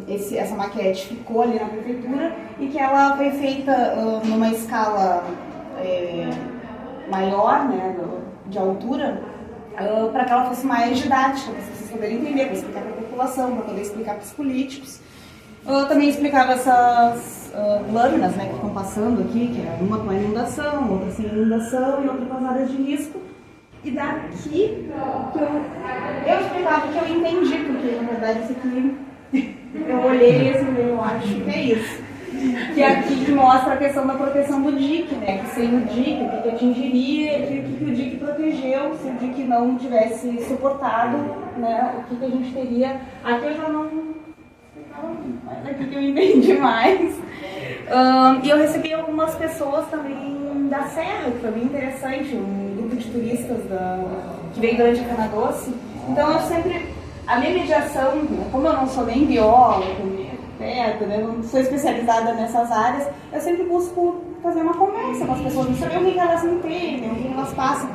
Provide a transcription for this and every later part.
Essa maquete ficou ali na prefeitura e que ela foi feita numa escala maior, né, de altura, para que ela fosse mais didática, para vocês poderem entender, para explicar para a população, para poder explicar para os políticos. Eu também explicava essas lâminas, né, que estão passando aqui, que é uma com a inundação, outra sem inundação e outra com as áreas de risco. E daqui eu explicava que eu entendi, porque na verdade isso aqui eu olhei assim, eu acho que é isso. Que aqui que mostra a questão da proteção do dique, né? Que sem o dique, o que atingiria, o que o dique protegeu, se o dique não tivesse suportado, né? O que a gente teria. Aqui eu já não. Mas aqui que eu entendi mais. E eu recebi algumas pessoas também da Serra, que foi bem interessante, um grupo de turistas que veio durante a Cana Doce. Então eu sempre. A minha mediação, como eu não sou nem bióloga, né, não sou especializada nessas áreas, eu sempre busco fazer uma conversa com as pessoas, saber o que elas entendem, o que elas passam.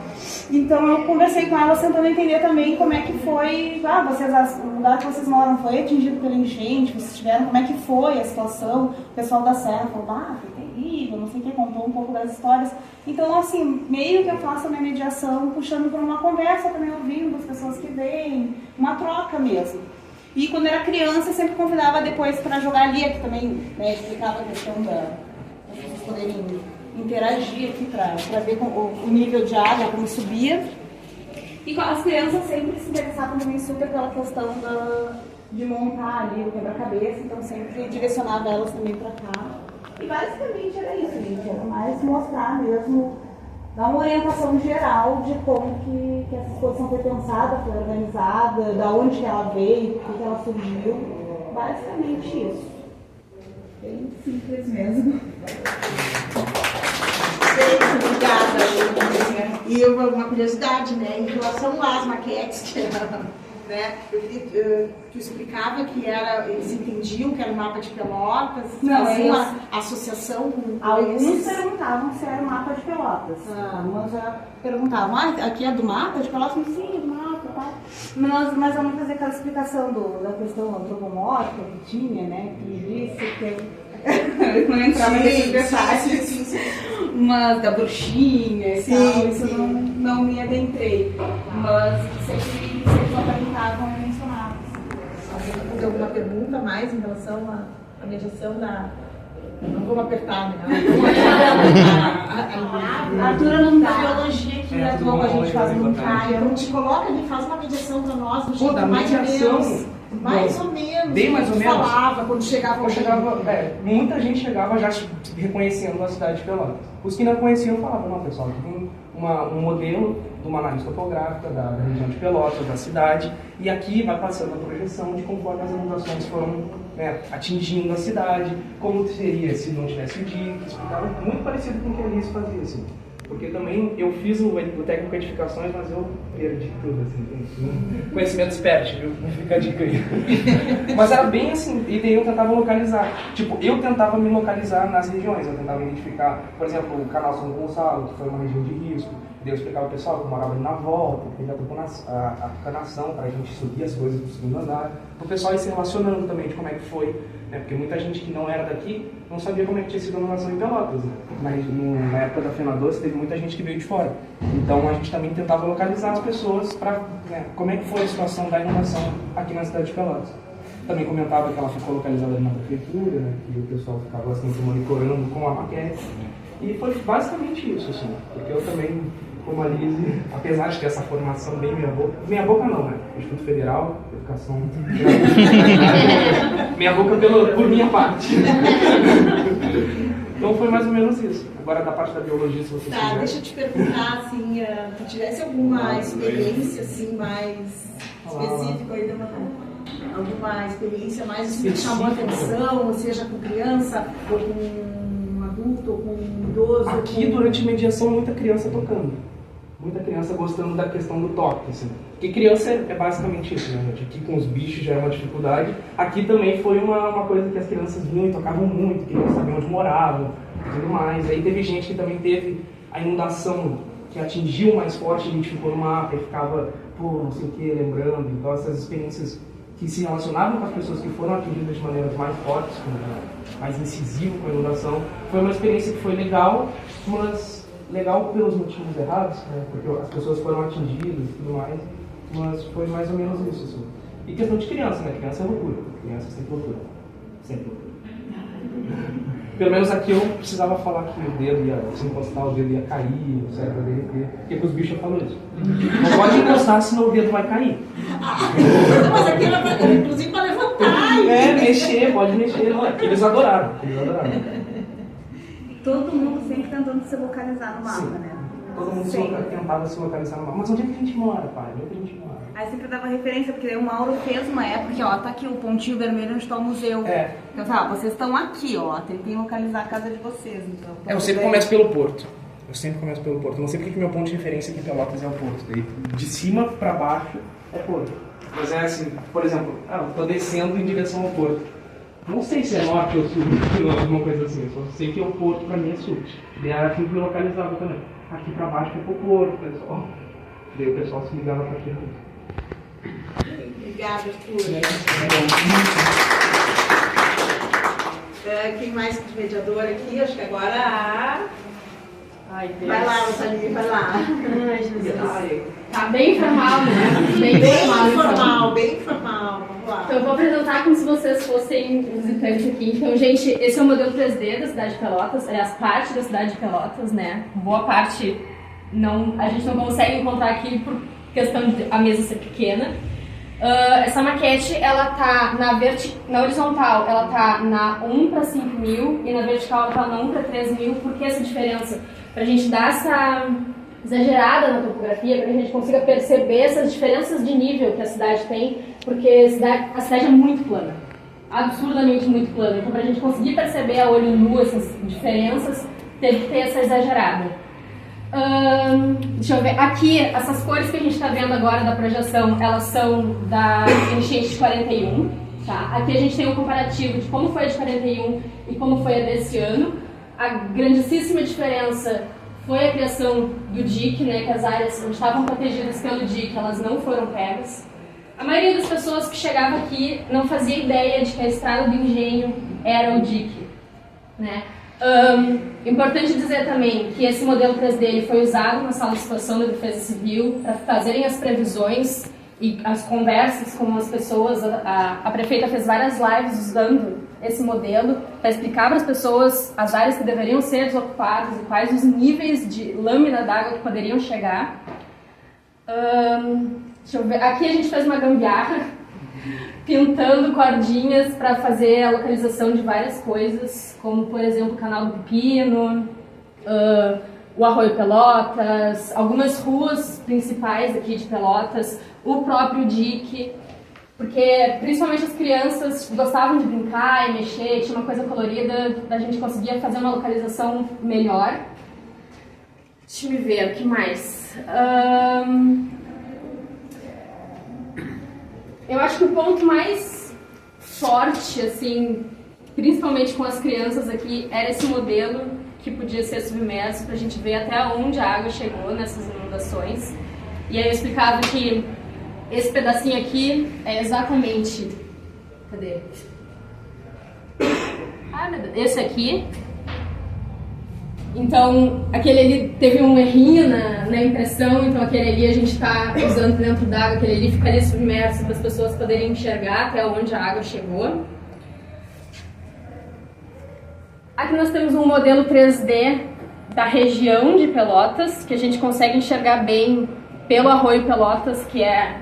Então eu conversei com elas tentando entender também como é que foi, o lugar que vocês moram foi atingido pela enchente, vocês tiveram, como é que foi a situação, o pessoal da Serra falou, foi terrível, não sei o que, contou um pouco das histórias. Então assim, meio que eu faço a minha mediação puxando por uma conversa também, ouvindo as pessoas que vêm, uma troca mesmo. E quando era criança, eu sempre convidava depois para jogar ali, que também, né, explicava a questão da vocês poderem interagir aqui para ver o nível de água, como subia. E as crianças sempre se interessavam também super pela questão de montar ali o quebra-cabeça, então sempre direcionava elas também para cá. E basicamente era isso, gente, era mais mostrar mesmo, dar uma orientação geral de como que essa exposição foi pensada, foi organizada, da onde que ela veio, por que ela surgiu. Basicamente isso. Bem simples mesmo. Obrigada. E uma curiosidade, né, em relação às maquetes, né, tu explicava que eles entendiam que era o mapa de Pelotas, faziam a associação com alguns perguntavam se era o mapa de Pelotas. Algumas já perguntavam, aqui é do mapa de Pelotas? Sim, é do mapa, tá? Mas vamos fazer aquela explicação da questão antropomórfica que tinha, né, que disse que eu não entrava nesses detalhes, sim. Mas da bruxinha e tal, isso não me adentrei. Mas sempre perguntavam e mencionavam. Tem alguma pergunta mais em relação à mediação da... Não vamos apertar, né? A Arthur não dá biologia que atuou com a gente faz um ensaio. Então te coloca ali, faz uma mediação para nós, do jeito mais ou menos. Bem mais ou menos. Falava quando chegava. Muita gente chegava já reconhecendo a cidade de Pelotas. Os que não conheciam falavam, não, pessoal, aqui tem um modelo de uma análise topográfica da região de Pelotas, da cidade, e aqui vai passando a projeção de conforme as inundações foram atingindo a cidade, como seria se não tivesse o dique, explicaram muito parecido com o que a Alice fazia, assim. Porque também eu fiz o técnico de edificações, mas eu perdi tudo, assim, conhecimento expert, viu? Não fica a dica aí. Mas era bem assim, e daí eu tentava localizar. Tipo, eu tentava me localizar nas regiões, eu tentava identificar, por exemplo, o canal São Gonçalo, que foi uma região de risco, daí eu explicava ao pessoal que morava ali na volta, que já tocou a canação para a gente subir as coisas para o segundo andar, para o pessoal ir se relacionando também de como é que foi, né? Porque muita gente que não era daqui não sabia como é que tinha sido a inundação em Pelotas, né? Mas na época da Fena Doce teve muita gente que veio de fora, então a gente também tentava localizar as pessoas para como é que foi a situação da inundação aqui na cidade de Pelotas. Também comentava que ela ficou localizada ali na prefeitura, né? Que o pessoal ficava sempre monitorando com a maquete, e foi basicamente isso, assim, porque eu também, como a Lise, apesar de ter essa formação bem minha boca não, né? Instituto Federal, Educação... minha boca por minha parte. Então foi mais ou menos isso. Agora da parte da biologia, se você quiser. Deixa eu te perguntar, assim, se tivesse alguma experiência, assim, mais específica aí, alguma experiência mais assim, que chamou a atenção, ou seja, com criança, ou com adulto, ou com idoso? Aqui, durante a mediação, muita criança tocando. Muita criança gostando da questão do toque, assim. Porque criança é basicamente isso, né, gente? Aqui com os bichos já é uma dificuldade. Aqui também foi uma coisa que as crianças vinham e tocavam muito, queriam saber onde moravam e tudo mais. Aí teve gente que também teve a inundação que atingiu mais forte, a gente ficou no mapa e ficava, não sei o que, lembrando. Então essas experiências que se relacionavam com as pessoas que foram atingidas de maneiras mais fortes, mais incisivo com a inundação. Foi uma experiência que foi legal, mas legal pelos motivos errados, né? Porque as pessoas foram atingidas e tudo mais, mas foi mais ou menos isso. Assim. E questão de criança, né? Criança é loucura. Criança sempre loucura. Sempre loucura. Pelo menos aqui eu precisava falar que o dedo ia, se encostar, o dedo ia cair, o cérebro ia derreter. Porque que os bichos falam isso. Não pode encostar, senão o dedo vai cair. Mas aqui era inclusive para levantar. Mexer, pode mexer. Eles adoraram. Todo mundo sempre tentando se localizar no mapa, Sim. né? Todo mundo tentava se localizar no mapa. Mas onde é que a gente mora, pai? Onde é que a gente mora? Aí sempre dava referência, porque o Mauro fez uma época que, ó, tá aqui o pontinho vermelho onde está o museu. Então, tá, vocês estão aqui, ó, tentem localizar a casa de vocês. Então, eu sempre começo pelo Porto. Eu não sei porque que meu ponto de referência aqui em Pelotas é o Porto. Daí, de cima pra baixo é Porto. Mas é assim, por exemplo, eu tô descendo em direção ao Porto. Não sei se é norte ou sul, alguma coisa assim. Só sei que o Porto pra mim é sul. Daí era assim que me localizava também. Aqui pra baixo é pro Porto, pessoal. Daí o pessoal se ligava pra aqui. Obrigada, Arthur. Quem mais de mediador aqui? Acho que agora Ai, Deus. vai lá, Rosalie, vai lá. Ai, Jesus. Tá bem informal, né? Bem informal. Vamos lá. Então eu vou apresentar como se vocês fossem visitantes aqui. Então, gente, esse é o modelo 3D da cidade de Pelotas. Aliás, parte da cidade de Pelotas, né? Boa parte a gente não consegue encontrar aqui por questão de a mesa ser pequena. Essa maquete, ela tá na horizontal, ela tá na 1 para 5.000 e na vertical ela tá na 1 para 3.000. Por que essa diferença? Pra gente dar essa exagerada na topografia, para que a gente consiga perceber essas diferenças de nível que a cidade tem, porque a cidade é muito plana, absurdamente muito plana. Então, para a gente conseguir perceber a olho nu essas diferenças, teve que ter essa exagerada. Deixa eu ver, aqui, essas cores que a gente está vendo agora da projeção, elas são da enchente de 41, tá? Aqui a gente tem um comparativo de como foi a de 41 e como foi a desse ano. A grandíssima diferença foi a criação do DIC, né, que as áreas onde estavam protegidas pelo DIC, elas não foram pegas. A maioria das pessoas que chegava aqui não fazia ideia de que a estrada do engenho era o DIC, né? Importante dizer também que esse modelo 3D ele foi usado na sala de situação da Defesa Civil para fazerem as previsões e as conversas com as pessoas. A prefeita fez várias lives usando esse modelo para explicar para as pessoas as áreas que deveriam ser desocupadas e quais os níveis de lâmina d'água que poderiam chegar. Deixa eu ver. Aqui a gente fez uma gambiarra pintando cordinhas para fazer a localização de várias coisas, como por exemplo o Canal do Pepino, o Arroio Pelotas, algumas ruas principais aqui de Pelotas, o próprio DIC, porque principalmente as crianças gostavam de brincar e mexer, tinha uma coisa colorida, a gente conseguia fazer uma localização melhor. Deixa eu ver, o que mais? Eu acho que o ponto mais forte, assim, principalmente com as crianças aqui, era esse modelo que podia ser submerso para a gente ver até onde a água chegou nessas inundações. E aí eu explicava que esse pedacinho aqui é exatamente... Cadê? Ah, meu Deus. Esse aqui. Então, aquele ali teve um errinho na impressão, então aquele ali a gente está usando dentro d'água, aquele ali ficaria submerso para as pessoas poderem enxergar até onde a água chegou. Aqui nós temos um modelo 3D da região de Pelotas, que a gente consegue enxergar bem pelo Arroio Pelotas, que é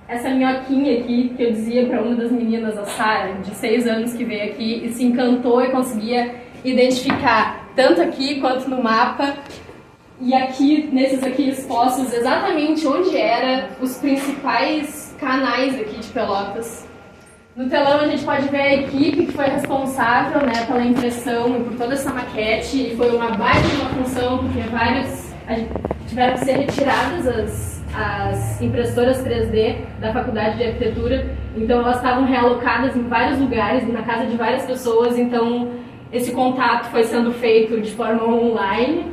essa minhoquinha aqui, que eu dizia para uma das meninas, a Sara, de 6 anos, que veio aqui e se encantou e conseguia identificar tanto aqui quanto no mapa, e aqui, nesses aqui expostos, exatamente onde eram os principais canais aqui de Pelotas. No telão a gente pode ver a equipe que foi responsável, né, pela impressão e por toda essa maquete, e foi uma baita de uma função, porque tiveram que ser retiradas as impressoras 3D da Faculdade de Arquitetura, então elas estavam realocadas em vários lugares, na casa de várias pessoas, então esse contato foi sendo feito de forma online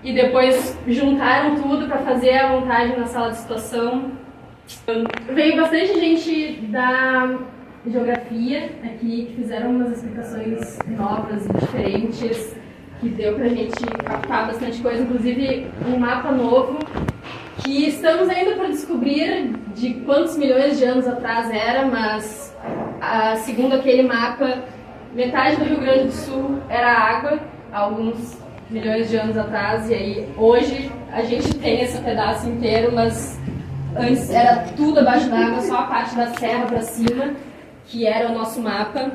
e depois juntaram tudo para fazer a montagem na sala de situação. Veio bastante gente da geografia aqui, que fizeram umas explicações novas e diferentes, que deu pra gente captar bastante coisa, inclusive um mapa novo, que estamos ainda para descobrir de quantos milhões de anos atrás era, mas segundo aquele mapa, metade do Rio Grande do Sul era água, há alguns milhões de anos atrás, e aí hoje a gente tem esse pedaço inteiro, mas antes era tudo abaixo d'água, só a parte da serra para cima, que era o nosso mapa.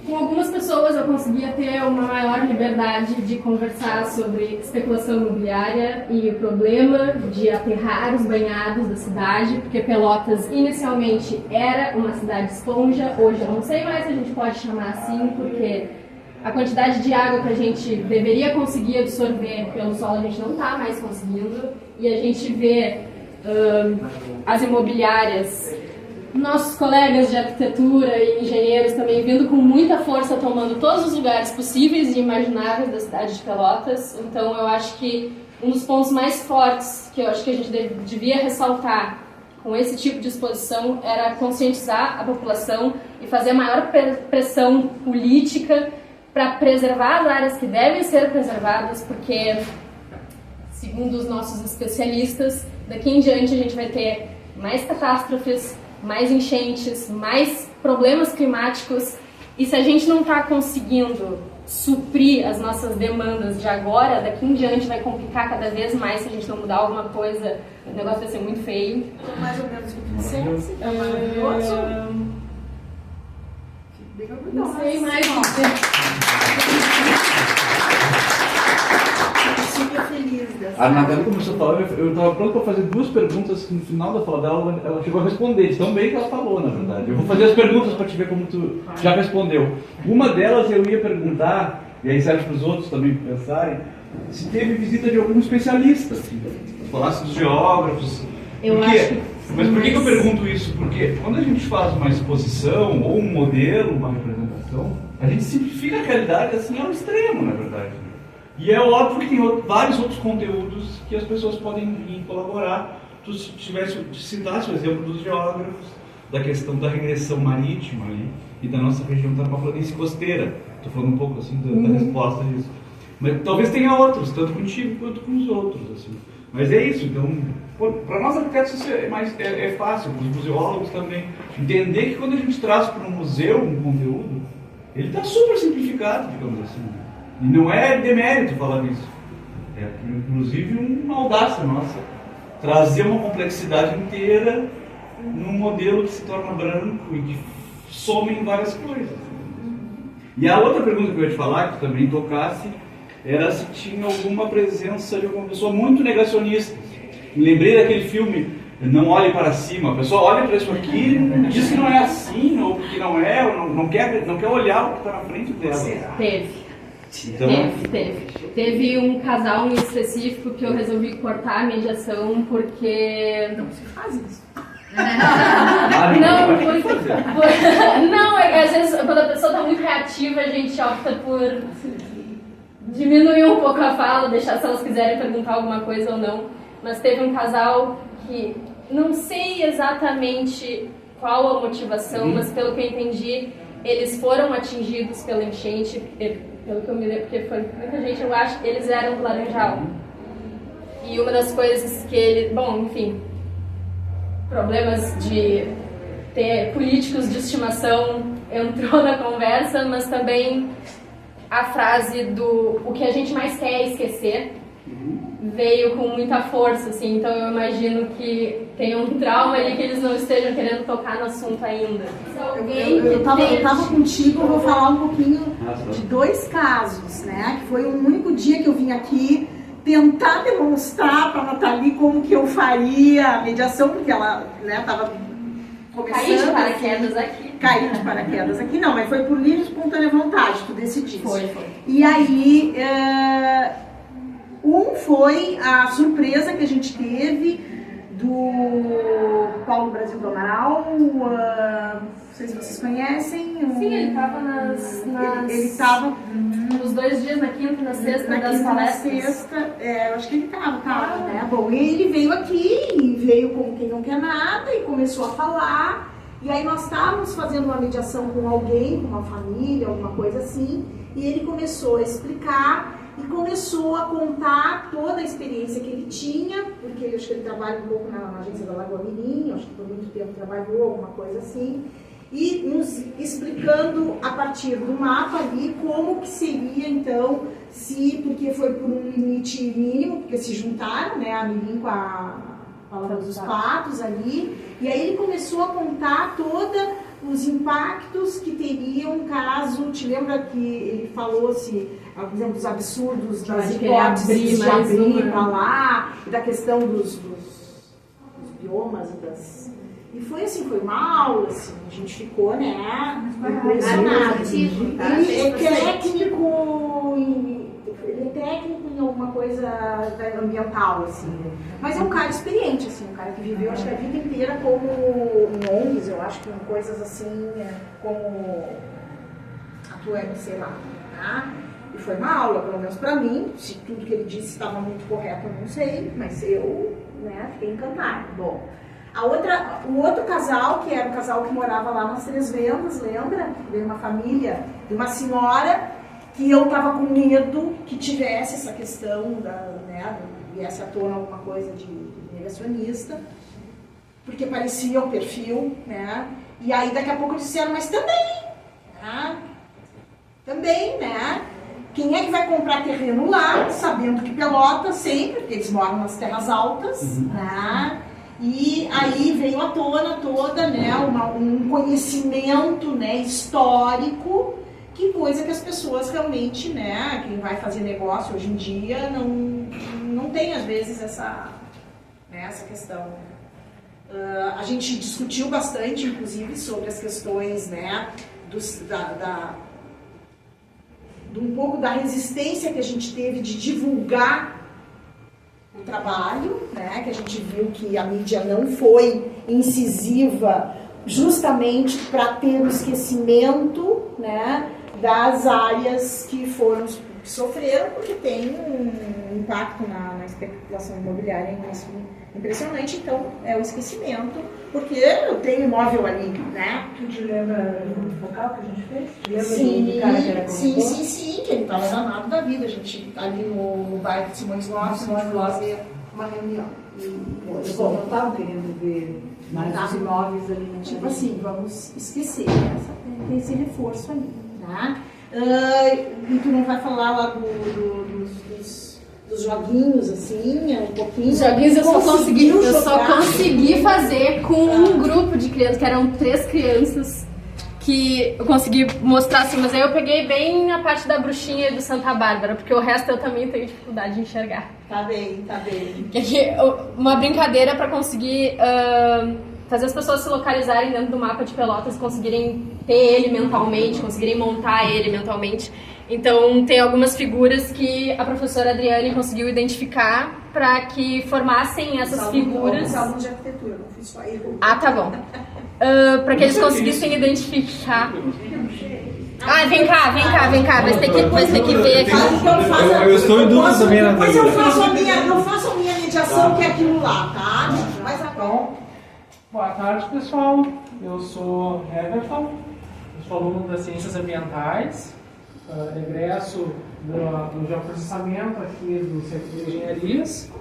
Com algumas pessoas eu conseguia ter uma maior liberdade de conversar sobre especulação imobiliária e o problema de aterrar os banhados da cidade, porque Pelotas inicialmente era uma cidade esponja, hoje eu não sei mais se a gente pode chamar assim, porque a quantidade de água que a gente deveria conseguir absorver pelo solo a gente não está mais conseguindo, e a gente vê as imobiliárias, nossos colegas de arquitetura e engenheiros também vindo com muita força, tomando todos os lugares possíveis e imagináveis da cidade de Pelotas. Então eu acho que um dos pontos mais fortes que eu acho que a gente devia ressaltar com esse tipo de exposição era conscientizar a população e fazer maior pressão política para preservar as áreas que devem ser preservadas, porque, segundo os nossos especialistas, daqui em diante a gente vai ter mais catástrofes, mais enchentes, mais problemas climáticos, e se a gente não está conseguindo suprir as nossas demandas de agora, daqui em diante vai complicar cada vez mais se a gente não mudar alguma coisa, o negócio vai ser muito feio. Mais ou menos o que dissesse, é maravilhoso. Não sei mais o que A Natália começou a falar, eu estava pronto para fazer duas perguntas que no final da fala dela ela chegou a responder, tão bem que ela falou, na verdade. Eu vou fazer as perguntas para te ver como tu já respondeu. Uma delas eu ia perguntar, e aí serve para os outros também pensarem, se teve visita de algum especialista, assim, falasse dos geógrafos. Mas por que eu pergunto isso? Porque quando a gente faz uma exposição, ou um modelo, uma representação, a gente simplifica a realidade assim ao extremo, na verdade. E é óbvio que tem vários outros conteúdos que as pessoas podem vir colaborar. Tu citasse o exemplo dos geógrafos, da questão da regressão marítima ali, e da nossa região estar uma planície costeira. Estou falando um pouco assim da resposta disso. Mas talvez tenha outros, tanto contigo quanto com os outros. Assim. Mas é isso, então, para nós arquitetos isso é fácil, para os museólogos também. Entender que quando a gente traz para um museu um conteúdo, ele está super simplificado, digamos assim. E não é demérito falar isso. É, inclusive, uma audácia nossa. Trazer uma complexidade inteira num modelo que se torna branco e que soma em várias coisas. E a outra pergunta que eu ia te falar, que tu também tocasse, era se tinha alguma presença de alguma pessoa muito negacionista. Me lembrei daquele filme Não Olhe Para Cima. A pessoa olha para isso aqui e diz que não é assim, ou que não é, ou não quer olhar o que está na frente dela. Teve. Então, Teve um casal em específico que eu resolvi cortar a mediação porque... Não se faz isso. Não, às vezes quando a pessoa está muito reativa, a gente opta por diminuir um pouco a fala, deixar se elas quiserem perguntar alguma coisa ou não. Mas teve um casal que não sei exatamente qual a motivação, mas pelo que eu entendi, eles foram atingidos pela enchente, pelo que eu me lembro, porque foi muita gente, eu acho, eles eram do Laranjal. E uma das coisas que ele, bom, enfim, problemas de ter políticos de estimação entrou na conversa, mas também a frase do o que a gente mais quer é esquecer veio com muita força, assim, então eu imagino que tem um trauma ali que eles não estejam querendo tocar no assunto ainda. Eu tava contigo, eu vou falar um pouquinho de dois casos, né? Que foi o único dia que eu vim aqui tentar demonstrar para a Nathalie como que eu faria a mediação, porque ela estava começando. Caí de paraquedas aqui. Caí de paraquedas aqui, não, mas foi por livre e espontânea vontade, tu decidiste. Foi. E aí, foi a surpresa que a gente teve do Paulo Brasil do Amaral, sei se vocês conhecem. Sim, ele estava nas... Ele estava... Nos 2 dias, na quinta e na sexta, na das quinta, palestras. na sexta, eu acho que ele estava, né? Bom, e ele veio aqui, e veio como quem não quer nada, e começou a falar. E aí nós estávamos fazendo uma mediação com alguém, com uma família, alguma coisa assim, e ele começou a explicar e começou a contar toda a experiência que ele tinha, porque eu acho que ele trabalha um pouco na agência da Lagoa Mirim, acho que por muito tempo trabalhou, alguma coisa assim, e nos explicando a partir do mapa ali como que seria então, porque foi por um limite mínimo, porque se juntaram, né, a Mirim com a Palavra dos Patos ali, e aí ele começou a contar todos os impactos que teriam caso, te lembra que ele falou-se, por exemplo, dos absurdos das hipóteses de abrir para lá, e da questão dos biomas e foi assim, foi uma aula, assim, a gente ficou, né, impressionado. Ele é técnico em alguma coisa ambiental, assim, mas é um cara experiente, assim, um cara que viveu, acho que a vida inteira como em ONGs, eu acho que em coisas assim, como atuante, sei lá, tá? E foi uma aula, pelo menos pra mim, se tudo que ele disse estava muito correto, eu não sei, mas eu, né, fiquei encantada. Bom, o outro casal, que era o casal que morava lá nas Três Vendas, lembra? Veio uma família de uma senhora que eu estava com medo que tivesse essa questão, viesse à tona alguma coisa de negacionista, porque parecia o perfil, né? E aí daqui a pouco disseram, mas também, né? Quem é que vai comprar terreno lá, sabendo que Pelotas sempre, porque eles moram nas terras altas, né? E aí veio à tona toda, né, um conhecimento, né, histórico, que coisa que as pessoas realmente, né, quem vai fazer negócio hoje em dia não tem às vezes essa questão. A gente discutiu bastante, inclusive, sobre as questões, né, um pouco da resistência que a gente teve de divulgar o trabalho, né, que a gente viu que a mídia não foi incisiva justamente para ter o esquecimento, né, das áreas que sofreram, porque tem um impacto na especulação imobiliária impressionante, então é o esquecimento, porque eu tenho imóvel ali, né? Tu te lembra do focal que a gente fez? Tu lembra Sim, do cara que era sim, que ele estava danado da vida, a gente ali no bairro de Simões Lopes, a gente fazer uma reunião. Eles não estavam querendo ver mais os imóveis ali na Tipo assim, vamos esquecer, tem esse reforço ali, né? E tu não vai falar lá dos joguinhos, assim, um pouquinho? Os joguinhos eu só consegui fazer com um grupo de crianças, que eram 3 crianças, que eu consegui mostrar assim, mas aí eu peguei bem a parte da bruxinha e do Santa Bárbara, porque o resto eu também tenho dificuldade de enxergar. Tá bem. Uma brincadeira para conseguir fazer as pessoas se localizarem dentro do mapa de Pelotas, conseguirem ter ele mentalmente, conseguirem montar ele mentalmente. Então, tem algumas figuras que a professora Adriane conseguiu identificar para que formassem essas figuras. Os alunos de arquitetura, não fiz só eu. Ah, tá bom. Para que eles conseguissem identificar. Ah, vem cá. Vai ter que ver aqui. Eu estou em dúvida também, Natália. Mas eu faço a minha mediação, que é aquilo lá, tá? Mas Então, boa tarde, pessoal. Eu sou Everton, sou aluno das Ciências Ambientais, egresso do geoprocessamento aqui do Centro de Engenharias,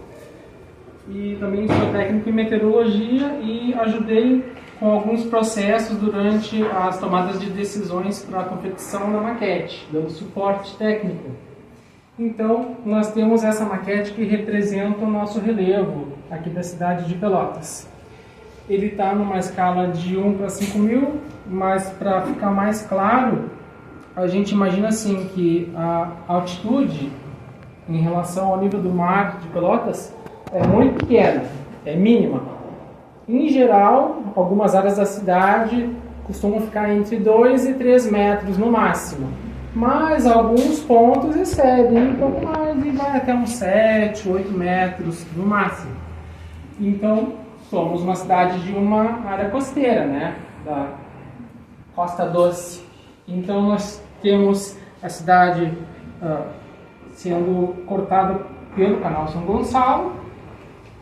e também sou técnico em meteorologia e ajudei com alguns processos durante as tomadas de decisões para a confecção da maquete, dando suporte técnico. Então, nós temos essa maquete que representa o nosso relevo aqui da cidade de Pelotas. Ele está numa escala de 1 para 5.000, mas para ficar mais claro, a gente imagina assim que a altitude em relação ao nível do mar de Pelotas é muito pequena, é mínima. Em geral, algumas áreas da cidade costumam ficar entre 2 e 3 metros no máximo, mas alguns pontos excedem um pouco mais e vai até uns 7, 8 metros no máximo. Então, somos uma cidade de uma área costeira, né? Costa Doce. Então nós temos a cidade sendo cortada pelo canal São Gonçalo,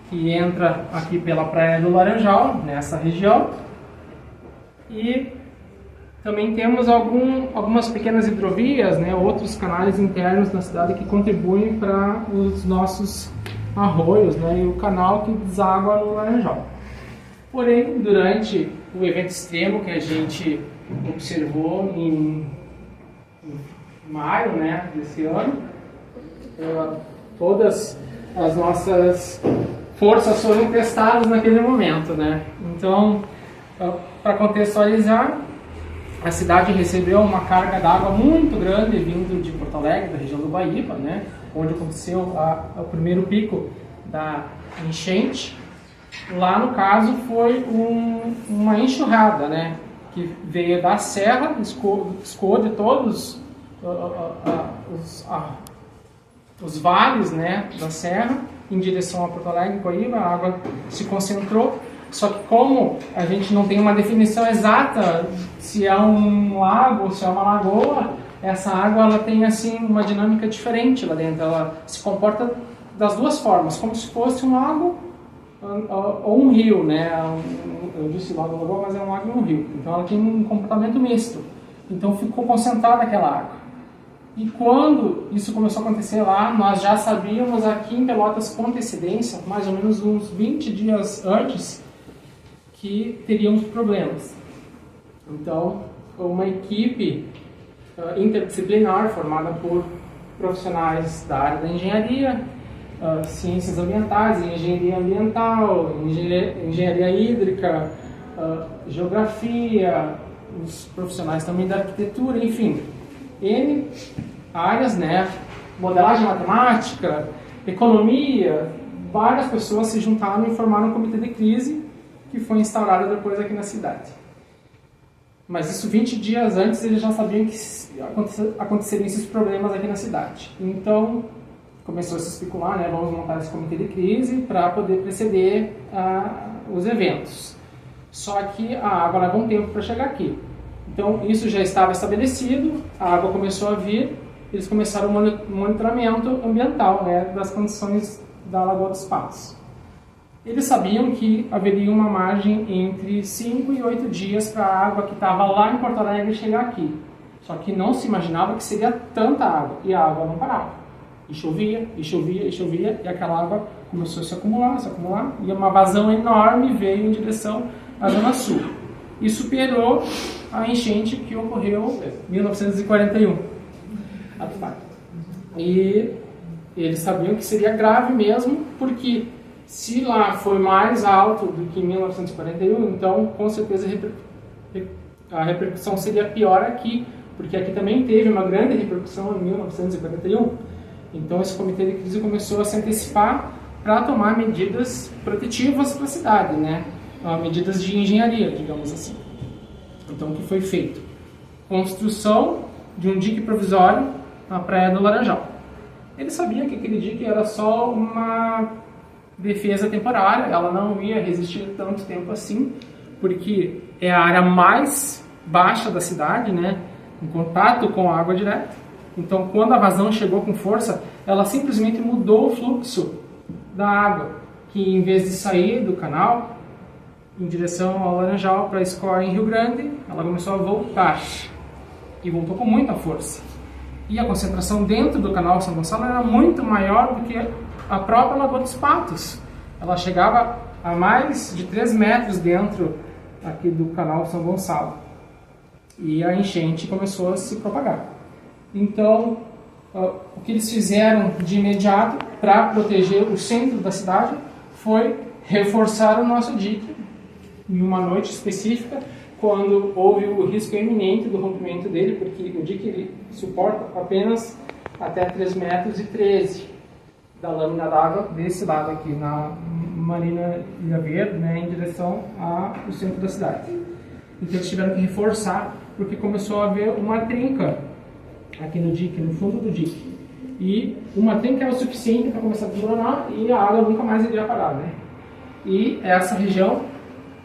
que entra aqui pela Praia do Laranjal, nessa região. E também temos algumas pequenas hidrovias, né, outros canais internos na cidade que contribuem para os nossos arroios, né, e o canal que deságua no Laranjal. Porém, durante o evento extremo que a gente observou em maio, né, desse ano, todas as nossas forças foram testadas naquele momento, né? Então, para contextualizar, a cidade recebeu uma carga d'água muito grande vindo de Porto Alegre, da região do Guaíba, né, onde aconteceu o primeiro pico da enchente. Lá, no caso, foi uma enxurrada, né, que veio da serra, escoou de todos os vales, né, da serra em direção a Porto Alegre e Guaíba. A água se concentrou. Só que como a gente não tem uma definição exata se é um lago ou se é uma lagoa, essa água ela tem assim uma dinâmica diferente lá dentro. Ela se comporta das duas formas, como se fosse um lago ou um rio, né? Eu disse lago, lagoa, mas é um lago e um rio. Então ela tem um comportamento misto. Então ficou concentrada aquela água. E quando isso começou a acontecer lá, nós já sabíamos aqui em Pelotas com antecedência, mais ou menos uns 20 dias antes, que teríamos problemas. Então, uma equipe interdisciplinar formada por profissionais da área da engenharia, ciências ambientais, engenharia ambiental, engenharia hídrica, geografia, os profissionais também da arquitetura, enfim, N áreas, né? Modelagem matemática, economia, várias pessoas se juntaram e formaram um comitê de crise que foi instaurado depois aqui na cidade. Mas isso 20 dias antes eles já sabiam que aconteceriam esses problemas aqui na cidade. Então começou a se especular, né, vamos montar esse comitê de crise para poder preceder os eventos. Só que a água leva um tempo para chegar aqui. Então isso já estava estabelecido, a água começou a vir, eles começaram o monitoramento ambiental, né, das condições da Lagoa dos Patos. Eles sabiam que haveria uma margem entre 5 e 8 dias para a água que estava lá em Porto Alegre chegar aqui. Só que não se imaginava que seria tanta água, e a água não parava. E chovia, e chovia, e chovia, e aquela água começou a se acumular, e uma vazão enorme veio em direção à Zona Sul. E superou a enchente que ocorreu em 1941. E eles sabiam que seria grave mesmo, porque se lá foi mais alto do que em 1941, então com certeza a repercussão seria pior aqui, porque aqui também teve uma grande repercussão em 1941. Então esse comitê de crise começou a se antecipar para tomar medidas protetivas para a cidade, né? Medidas de engenharia, digamos assim. Então o que foi feito? Construção de um dique provisório na Praia do Laranjal. Eles sabiam que aquele dique era só uma defesa temporária, ela não ia resistir tanto tempo assim, porque é a área mais baixa da cidade, né, em contato com a água direta. Então, quando a vazão chegou com força, ela simplesmente mudou o fluxo da água, que em vez de sair do canal em direção ao Laranjal para a escoar em Rio Grande, ela começou a voltar, e voltou com muita força. E a concentração dentro do canal São Gonçalo era muito maior do que a própria Lagoa dos Patos. Ela chegava a mais de 3 metros dentro aqui do canal São Gonçalo. E a enchente começou a se propagar. Então, o que eles fizeram de imediato para proteger o centro da cidade foi reforçar o nosso dique em uma noite específica, quando houve o risco iminente do rompimento dele, porque o dique ele suporta apenas até 3,13 metros da lâmina d'água desse lado aqui, na Marina Ilha Verde, né, em direção ao centro da cidade. Então eles tiveram que reforçar, porque começou a haver uma trinca aqui no dique, no fundo do dique. E uma trinca era o suficiente para começar a desmoronar e a água nunca mais iria parar, né? E essa região,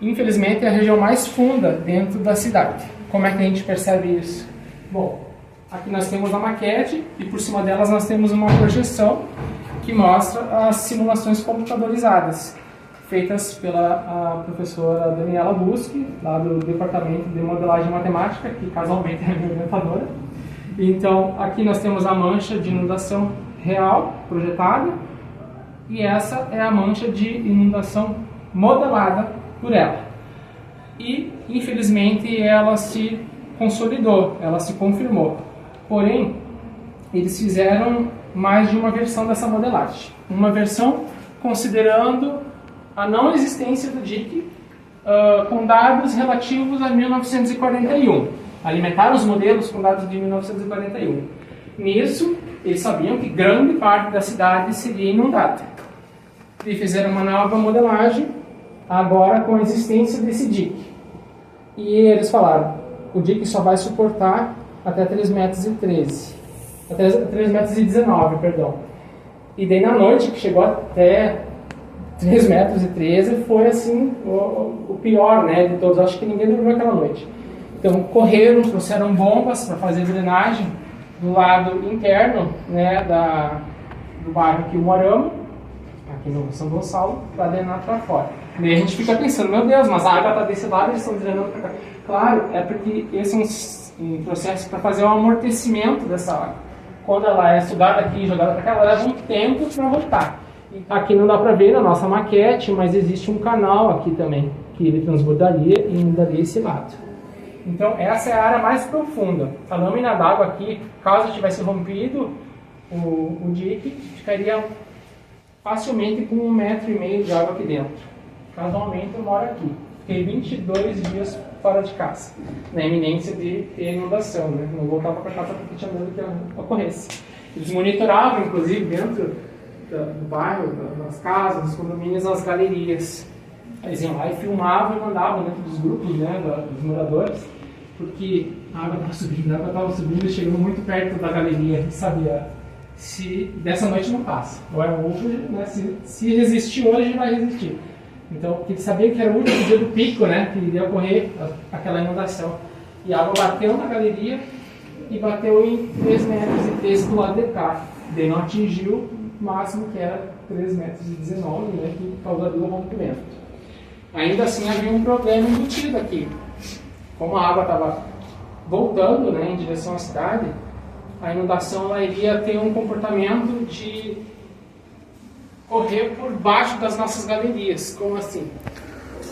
infelizmente, é a região mais funda dentro da cidade. como é que a gente percebe isso? Bom, aqui nós temos a maquete e por cima delas nós temos uma projeção que mostra as simulações computadorizadas, feitas pela a professora Daniela Buschi, lá do Departamento de Modelagem Matemática, que casualmente é minha orientadora. Então, aqui nós temos a mancha de inundação real, projetada, e essa é a mancha de inundação modelada por ela. E, infelizmente, ela se consolidou, ela se confirmou. Porém, eles fizeram mais de uma versão dessa modelagem. Uma versão considerando a não existência do DIC com dados relativos a 1941. Alimentaram os modelos com dados de 1941. Nisso, eles sabiam que grande parte da cidade seria inundada. E fizeram uma nova modelagem, agora com a existência desse DIC. E eles falaram, o DIC só vai suportar até 3,13 metros. Até 3,19 metros, perdão. E daí na noite, que chegou até 3,13 metros, foi assim, o pior, né, de todos. Acho que ninguém dormiu aquela noite. Então correram, trouxeram bombas para fazer drenagem do lado interno, né, do bairro que moramos, aqui no São Gonçalo, para drenar para fora. E aí a gente fica pensando, meu Deus, mas a água está desse lado e eles estão drenando para cá. Claro, é porque esse é um processo para fazer o amortecimento dessa água. Quando ela é sugada aqui e jogada para cá, ela leva um tempo para voltar. Aqui não dá para ver na nossa maquete, mas existe um canal aqui também, que ele transbordaria e inundaria esse lado. Então essa é a área mais profunda. A lâmina d'água aqui, caso tivesse rompido o dique, ficaria facilmente com 1,5 metro de água aqui dentro. Casualmente eu moro aqui. Fiquei 22 dias fora de casa, na iminência de ter inundação, né? Não voltava para casa porque tinha medo que ocorresse. Eles monitoravam, inclusive, dentro do bairro, das casas, dos condomínios, as galerias. Eles iam lá e filmavam e mandavam dentro dos grupos, né, dos moradores, porque a água estava subindo e chegando muito perto da galeria. E sabia, se dessa noite não passa, ou é hoje, né, se resistir hoje, vai resistir. Então, porque ele sabia que era o último dia do pico, né, que iria ocorrer aquela inundação. E a água bateu na galeria e bateu em 3,13 metros do lado de cá. Daí não atingiu o máximo, que era 3,19 metros, né, que causaria o rompimento. Ainda assim havia um problema embutido aqui. Como a água estava voltando, né, em direção à cidade, a inundação ela iria ter um comportamento de correr por baixo das nossas galerias. Como assim?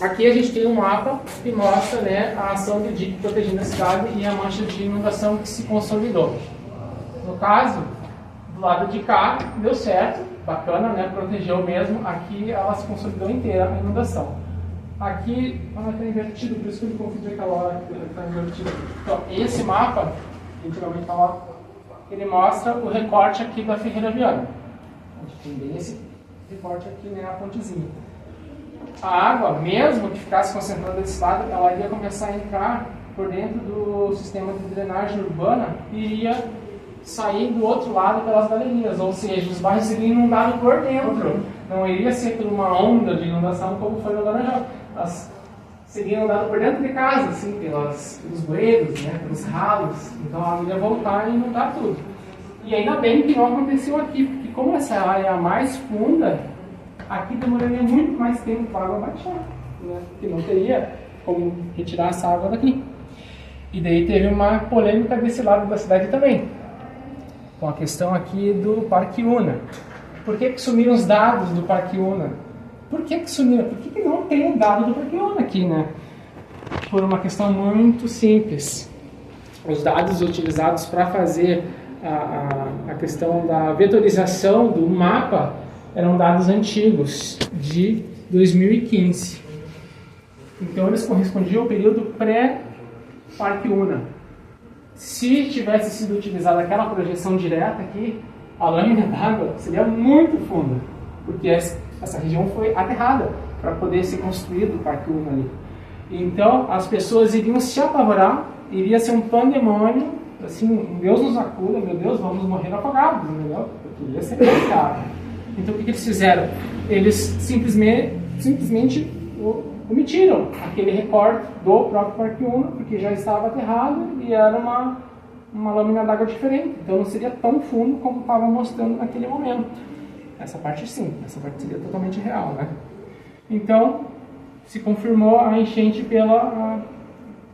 Aqui a gente tem um mapa que mostra, né, a ação do dique protegendo a cidade e a mancha de inundação que se consolidou. No caso, do lado de cá, deu certo, bacana, né, protegeu mesmo. Aqui ela se consolidou inteira, a inundação. Aqui ela está invertido, por isso que eu confundi aquela hora que está invertido. Então, esse mapa, antigamente estava, ele mostra o recorte aqui da Ferreira Viana. A gente tem bem esse recorte aqui, né, a pontezinha. A água, mesmo que ficasse concentrada desse lado, ela ia começar a entrar por dentro do sistema de drenagem urbana e iria sair do outro lado pelas galerias, ou seja, os bairros seriam inundados por dentro. Não iria ser por uma onda de inundação como foi no Laranjal. Elas seriam inundadas por dentro de casa, assim, pelos bueiros, né, pelos ralos. Então a água ia voltar e inundar tudo. E ainda bem que não aconteceu aqui, porque como essa área é a mais funda, aqui demoraria muito mais tempo para a água baixar, né? Porque não teria como retirar essa água daqui. E daí teve uma polêmica desse lado da cidade também, com a questão aqui do Parque Una. Por que sumiram os dados do Parque Una? Por que sumiram? Por que não tem o dado do Parque Una aqui, né? Por uma questão muito simples. Os dados utilizados para fazer a questão da vetorização do mapa eram dados antigos, de 2015. Então eles correspondiam ao período pré-Parque Una. Se tivesse sido utilizada aquela projeção direta aqui, a lâmina d'água seria muito funda, porque essa região foi aterrada para poder ser construído o Parque Una ali. Então as pessoas iriam se apavorar, iria ser um pandemônio, assim, Deus nos acuda, meu Deus, vamos morrer afogados, entendeu? Porque ia ser complicado. Então o que eles fizeram? Eles simplesmente omitiram aquele recorte do próprio Parque Uno, porque já estava aterrado e era uma lâmina d'água diferente, então não seria tão fundo como estava mostrando naquele momento. Essa parte sim, essa parte seria totalmente real, né? Então, se confirmou a enchente pela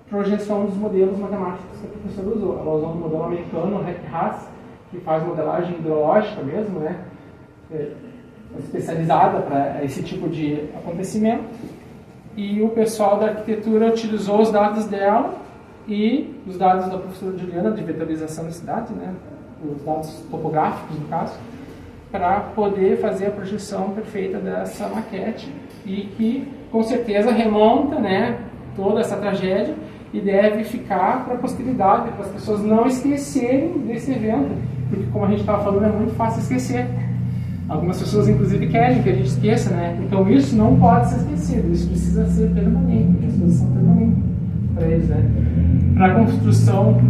projeção dos modelos matemáticos que a professora usou. Ela usou um modelo americano, o Haas, que faz modelagem hidrológica mesmo, né? Especializada para esse tipo de acontecimento. E o pessoal da arquitetura utilizou os dados dela e os dados da professora Juliana de vetorização da cidade, né? Os dados topográficos, no caso, para poder fazer a projeção perfeita dessa maquete e que, com certeza, remonta, né, toda essa tragédia e deve ficar para a posteridade, para as pessoas não esquecerem desse evento, porque, como a gente estava falando, é muito fácil esquecer. Algumas pessoas, inclusive, querem que a gente esqueça, né? Então, isso não pode ser esquecido, isso precisa ser permanente, porque as coisas são permanentes para eles, né? Para a construção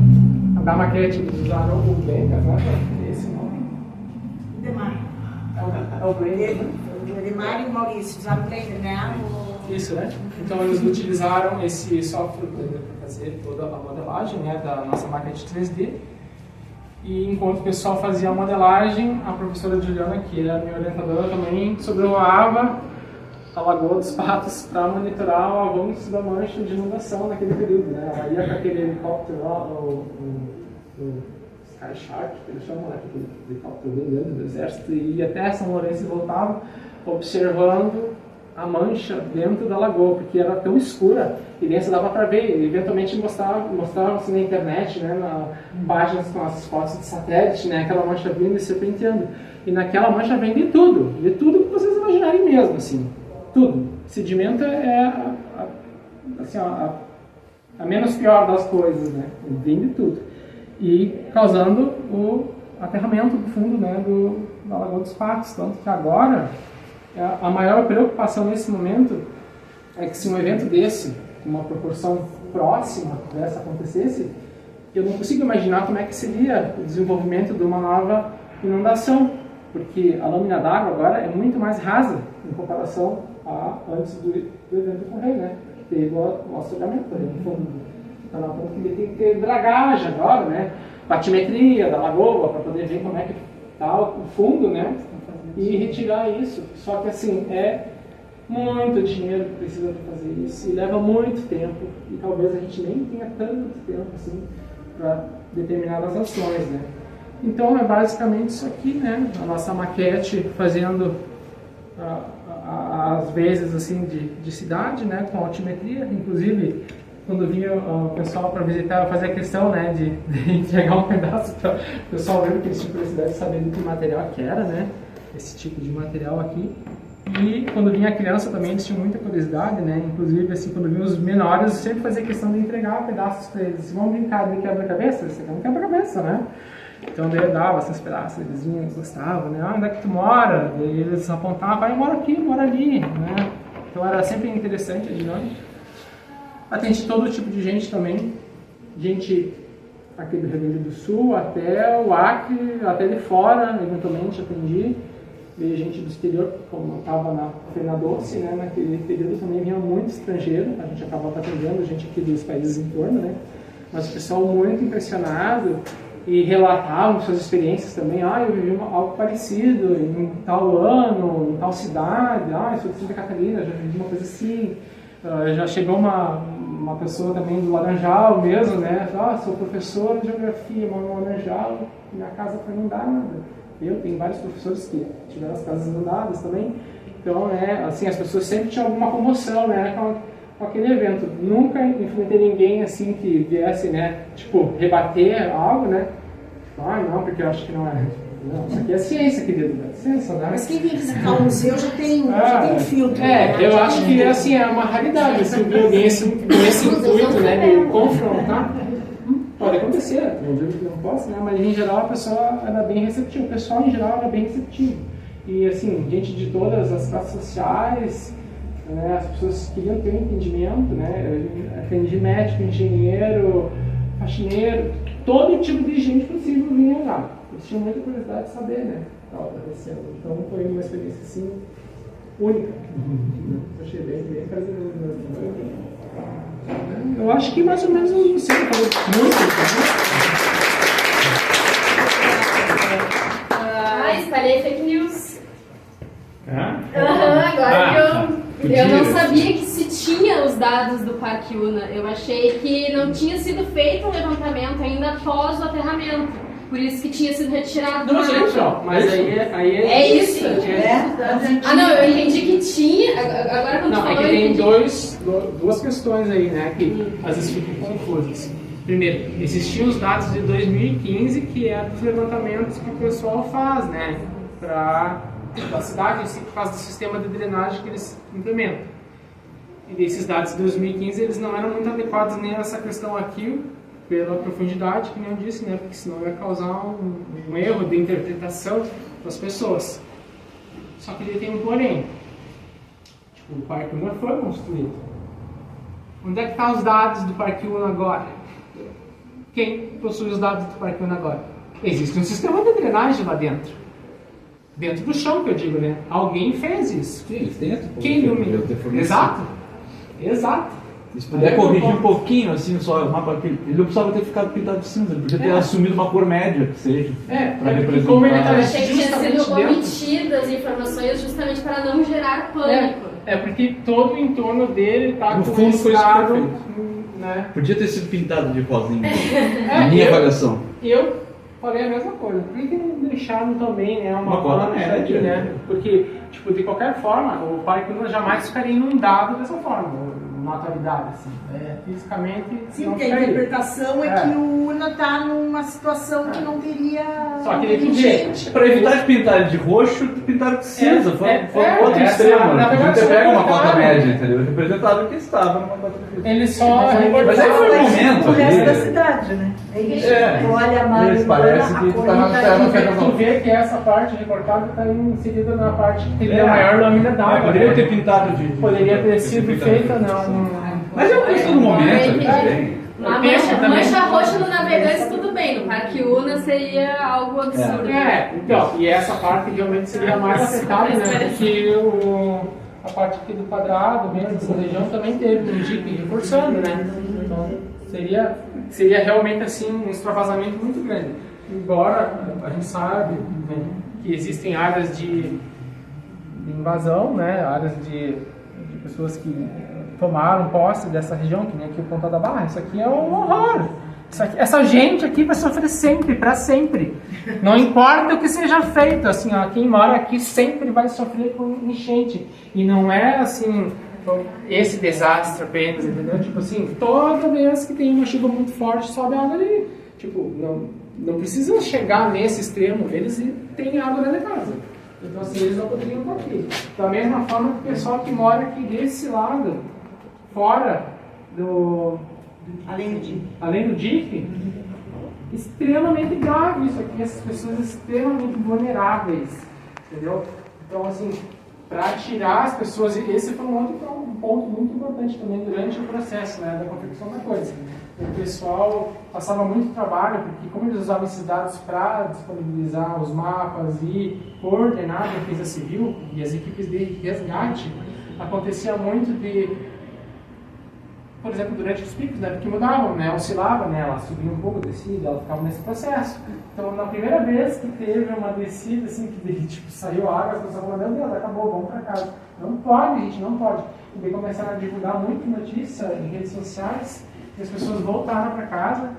da maquete, eles usaram o Blender, né? Esse nome. Demais. É o Blender, né? O Edemar e o Maurício usaram o Blender, né? Isso, né? Então eles utilizaram esse software Blender para fazer toda a modelagem, né, da nossa maquete 3D. E enquanto o pessoal fazia a modelagem, a professora Juliana, que era minha orientadora, também sobrevoava a Lagoa dos Patos para monitorar o avanço da mancha de inundação naquele período, né? Ela ia com aquele helicóptero lá, o Sky Shark, que eles chamam, né? Aquele helicóptero bem grande do exército, e ia até São Lourenço e voltava, observando a mancha dentro da lagoa, porque era tão escura e dentro dava para ver. E eventualmente mostravam assim na internet, né, na páginas com as fotos de satélite, né, aquela mancha vindo e serpenteando. E naquela mancha vem de tudo que vocês imaginarem mesmo, assim, tudo. Sedimento é assim, a menos pior das coisas, né, vem de tudo. E causando o aterramento do fundo, né, da Lagoa dos Patos, tanto que agora a maior preocupação nesse momento é que se um evento desse, com uma proporção próxima dessa acontecesse, eu não consigo imaginar como é que seria o desenvolvimento de uma nova inundação, porque a lâmina d'água agora é muito mais rasa em comparação a antes do evento ocorrer, né? Teve o assoreamento do fundo. Então, nós temos que tem que ter dragagem agora, né? Batimetria da lagoa para poder ver como é que está o fundo, né? E retirar isso. Só que assim, é muito dinheiro que precisa fazer isso e leva muito tempo e talvez a gente nem tenha tanto tempo assim para determinadas ações, né? Então é basicamente isso aqui, né? A nossa maquete fazendo às vezes assim de cidade, né? Com altimetria, inclusive quando vinha o pessoal para visitar, eu fazia questão, né, de entregar um pedaço para o pessoal ver que eles tinham curiosidade de saber do que material que era, né? Esse tipo de material aqui. E quando vinha a criança também eles tinham muita curiosidade, né? Inclusive, assim, quando vinham os menores, eu sempre fazia questão de entregar pedaços para eles. Vamos brincar de quebra-cabeça? Você quer um quebra-cabeça, né? Então daí eu dava esses pedaços, eles vinham, gostavam, né? Onde é que tu mora? Daí eles apontavam, eu moro aqui, moro ali, né? Então era sempre interessante a dinâmica. Atendi todo tipo de gente também, gente aqui do Rio Grande do Sul, até o Acre, até de fora, eventualmente atendi. Veio gente do exterior, como eu estava na Feira Doce, né? Naquele período também vinha muito estrangeiro, a gente acabava atendendo gente aqui dos países em torno, né? Mas o pessoal muito impressionado e relatavam suas experiências também. Eu vivi algo parecido em tal ano, em tal cidade, eu sou de Santa Catarina, já vivi uma coisa assim. Já chegou uma pessoa também do Laranjal mesmo, né? Sou professor de geografia, moro no Laranjal, minha casa foi inundada. Eu tenho vários professores que tiveram as casas inundadas também. Então, assim, as pessoas sempre tinham alguma comoção, né, com aquele evento. Nunca enfrentei ninguém, assim, que viesse, né, tipo, rebater algo, né. Não, porque eu acho que não é. Não, isso aqui é ciência, querido, é ciência, né. Mas quem vem visitar o museu já tem um filtro. Eu acho que, assim, é uma raridade, assim, ver alguém assim, com esse intuito, né, de confrontar. Pode acontecer, não digo que não posso, né? Mas em geral a pessoa era bem receptiva, o pessoal em geral era bem receptivo. E assim, gente de todas as classes sociais, né? As pessoas queriam ter um entendimento, né? Eu atendi médico, engenheiro, faxineiro, todo tipo de gente possível vinha lá. Eles tinham muita curiosidade de saber, né? Então foi uma experiência assim única. Achei bem prazeroso. Eu acho que mais ou menos não sei, muito. Espalhei fake news. Ah? Agora que eu não Podia. sabia que se tinha os dados do Parque Una. Eu achei que não tinha sido feito o levantamento ainda após o aterramento. Por isso que tinha sido retirado do Não sei, mapa. pessoal, mas aí É isso? Ah, não, eu entendi que tinha. Agora quando tu Não, falou, é que eu tem entendi. duas questões aí, né, que às vezes ficam confusas. Primeiro, existiam os dados de 2015, que é dos levantamentos que o pessoal faz, né, da cidade, em si, por causa do sistema de drenagem que eles implementam. E desses dados de 2015, eles não eram muito adequados nem nessa questão aqui, pela profundidade, que nem eu disse, né, porque senão ia causar um erro de interpretação das pessoas. Só que ele tem um porém. Tipo, o Parque Una foi construído. Onde é que estão os dados do Parque Una agora? Quem possui os dados do Parque Una agora? Existe um sistema de drenagem lá dentro. Dentro do chão, que eu digo, né? Alguém fez isso. Sim, eles têm essa Quem ilumina? Exato. Exato. Se puder corrigir um pouquinho, assim, só o mapa, ele não precisava ter ficado pintado de cinza, ele podia ter assumido uma cor média, que seja. Pra representar. como ele Eu tá achei que tinha justamente sido dentro. omitidas as informações justamente para não gerar pânico. É porque todo o entorno dele está No com fundo, foi isso que estado, foi né? Podia ter sido pintado de rosinha. Na minha avaliação. Eu falei a mesma coisa. Por que não deixaram também, né, Uma cola mancha média, ali, né? né? Porque, tipo, de qualquer forma, o Parque Una jamais ficaria inundado dessa forma, na atualidade, assim. Fisicamente, Sim, não porque a ficaria. interpretação é que o Una está numa situação que não teria. Só que ele podia. Para evitar de pintar ele de roxo, pintaram de cinza. Foi outro essa, extremo. na verdade, Você pega uma foi cota claro. média, entendeu? Representava o que estava numa cota média. Ele só Mas aí foi um momento O resto da ali. cidade, né? É isso. É. Tu olha a Mário, Isso, parece a que cor tá na tá terra, ali. Tu vê que essa parte recortada está inserida na parte que teria a maior lâmina d'água. Poderia né? ter pintado de. Poderia ter sido feita, não. Mas é uma questão do momento, entendi. também. A mancha roxa no Navegantes tudo bem, no Parque Una seria algo absurdo. Então, e essa parte realmente seria mais afetada, né? Porque a parte aqui do quadrado, mesmo dessa região, também teve um dique reforçando, né? Então, seria realmente assim um extravasamento muito grande. Embora a gente sabe, né, que existem áreas de invasão, né? Áreas de pessoas que tomaram posse dessa região, que nem aqui o Ponta da Barra. Isso aqui é um horror. Essa gente aqui vai sofrer sempre, para sempre. Não importa o que seja feito, assim, ó, quem mora aqui sempre vai sofrer com enchente. E não é assim, esse desastre apenas, entendeu? Tipo assim, toda vez que tem uma chuva muito forte, sobe água ali. Tipo, não precisa chegar nesse extremo, eles têm água dentro da casa. Então assim, eles não poderiam estar aqui. Da mesma forma que o pessoal que mora aqui desse lado, fora do... Além do dique, extremamente grave isso aqui, essas pessoas extremamente vulneráveis, entendeu? Então, assim, para tirar as pessoas, esse foi um outro ponto muito importante também durante o processo, né, da confecção da coisa. O pessoal passava muito trabalho, porque como eles usavam esses dados para disponibilizar os mapas e coordenar a defesa civil e as equipes de resgate, acontecia muito de... Por exemplo, durante os picos, né, porque mudavam, né, oscilava, né, ela subia um pouco, descia, ela ficava nesse processo. Então, na primeira vez que teve uma descida, assim, que tipo, saiu água, as pessoas falaram, meu Deus, acabou, vamos para casa. Não pode, gente, não pode. E daí começaram a divulgar muito notícia em redes sociais, e as pessoas voltaram para casa,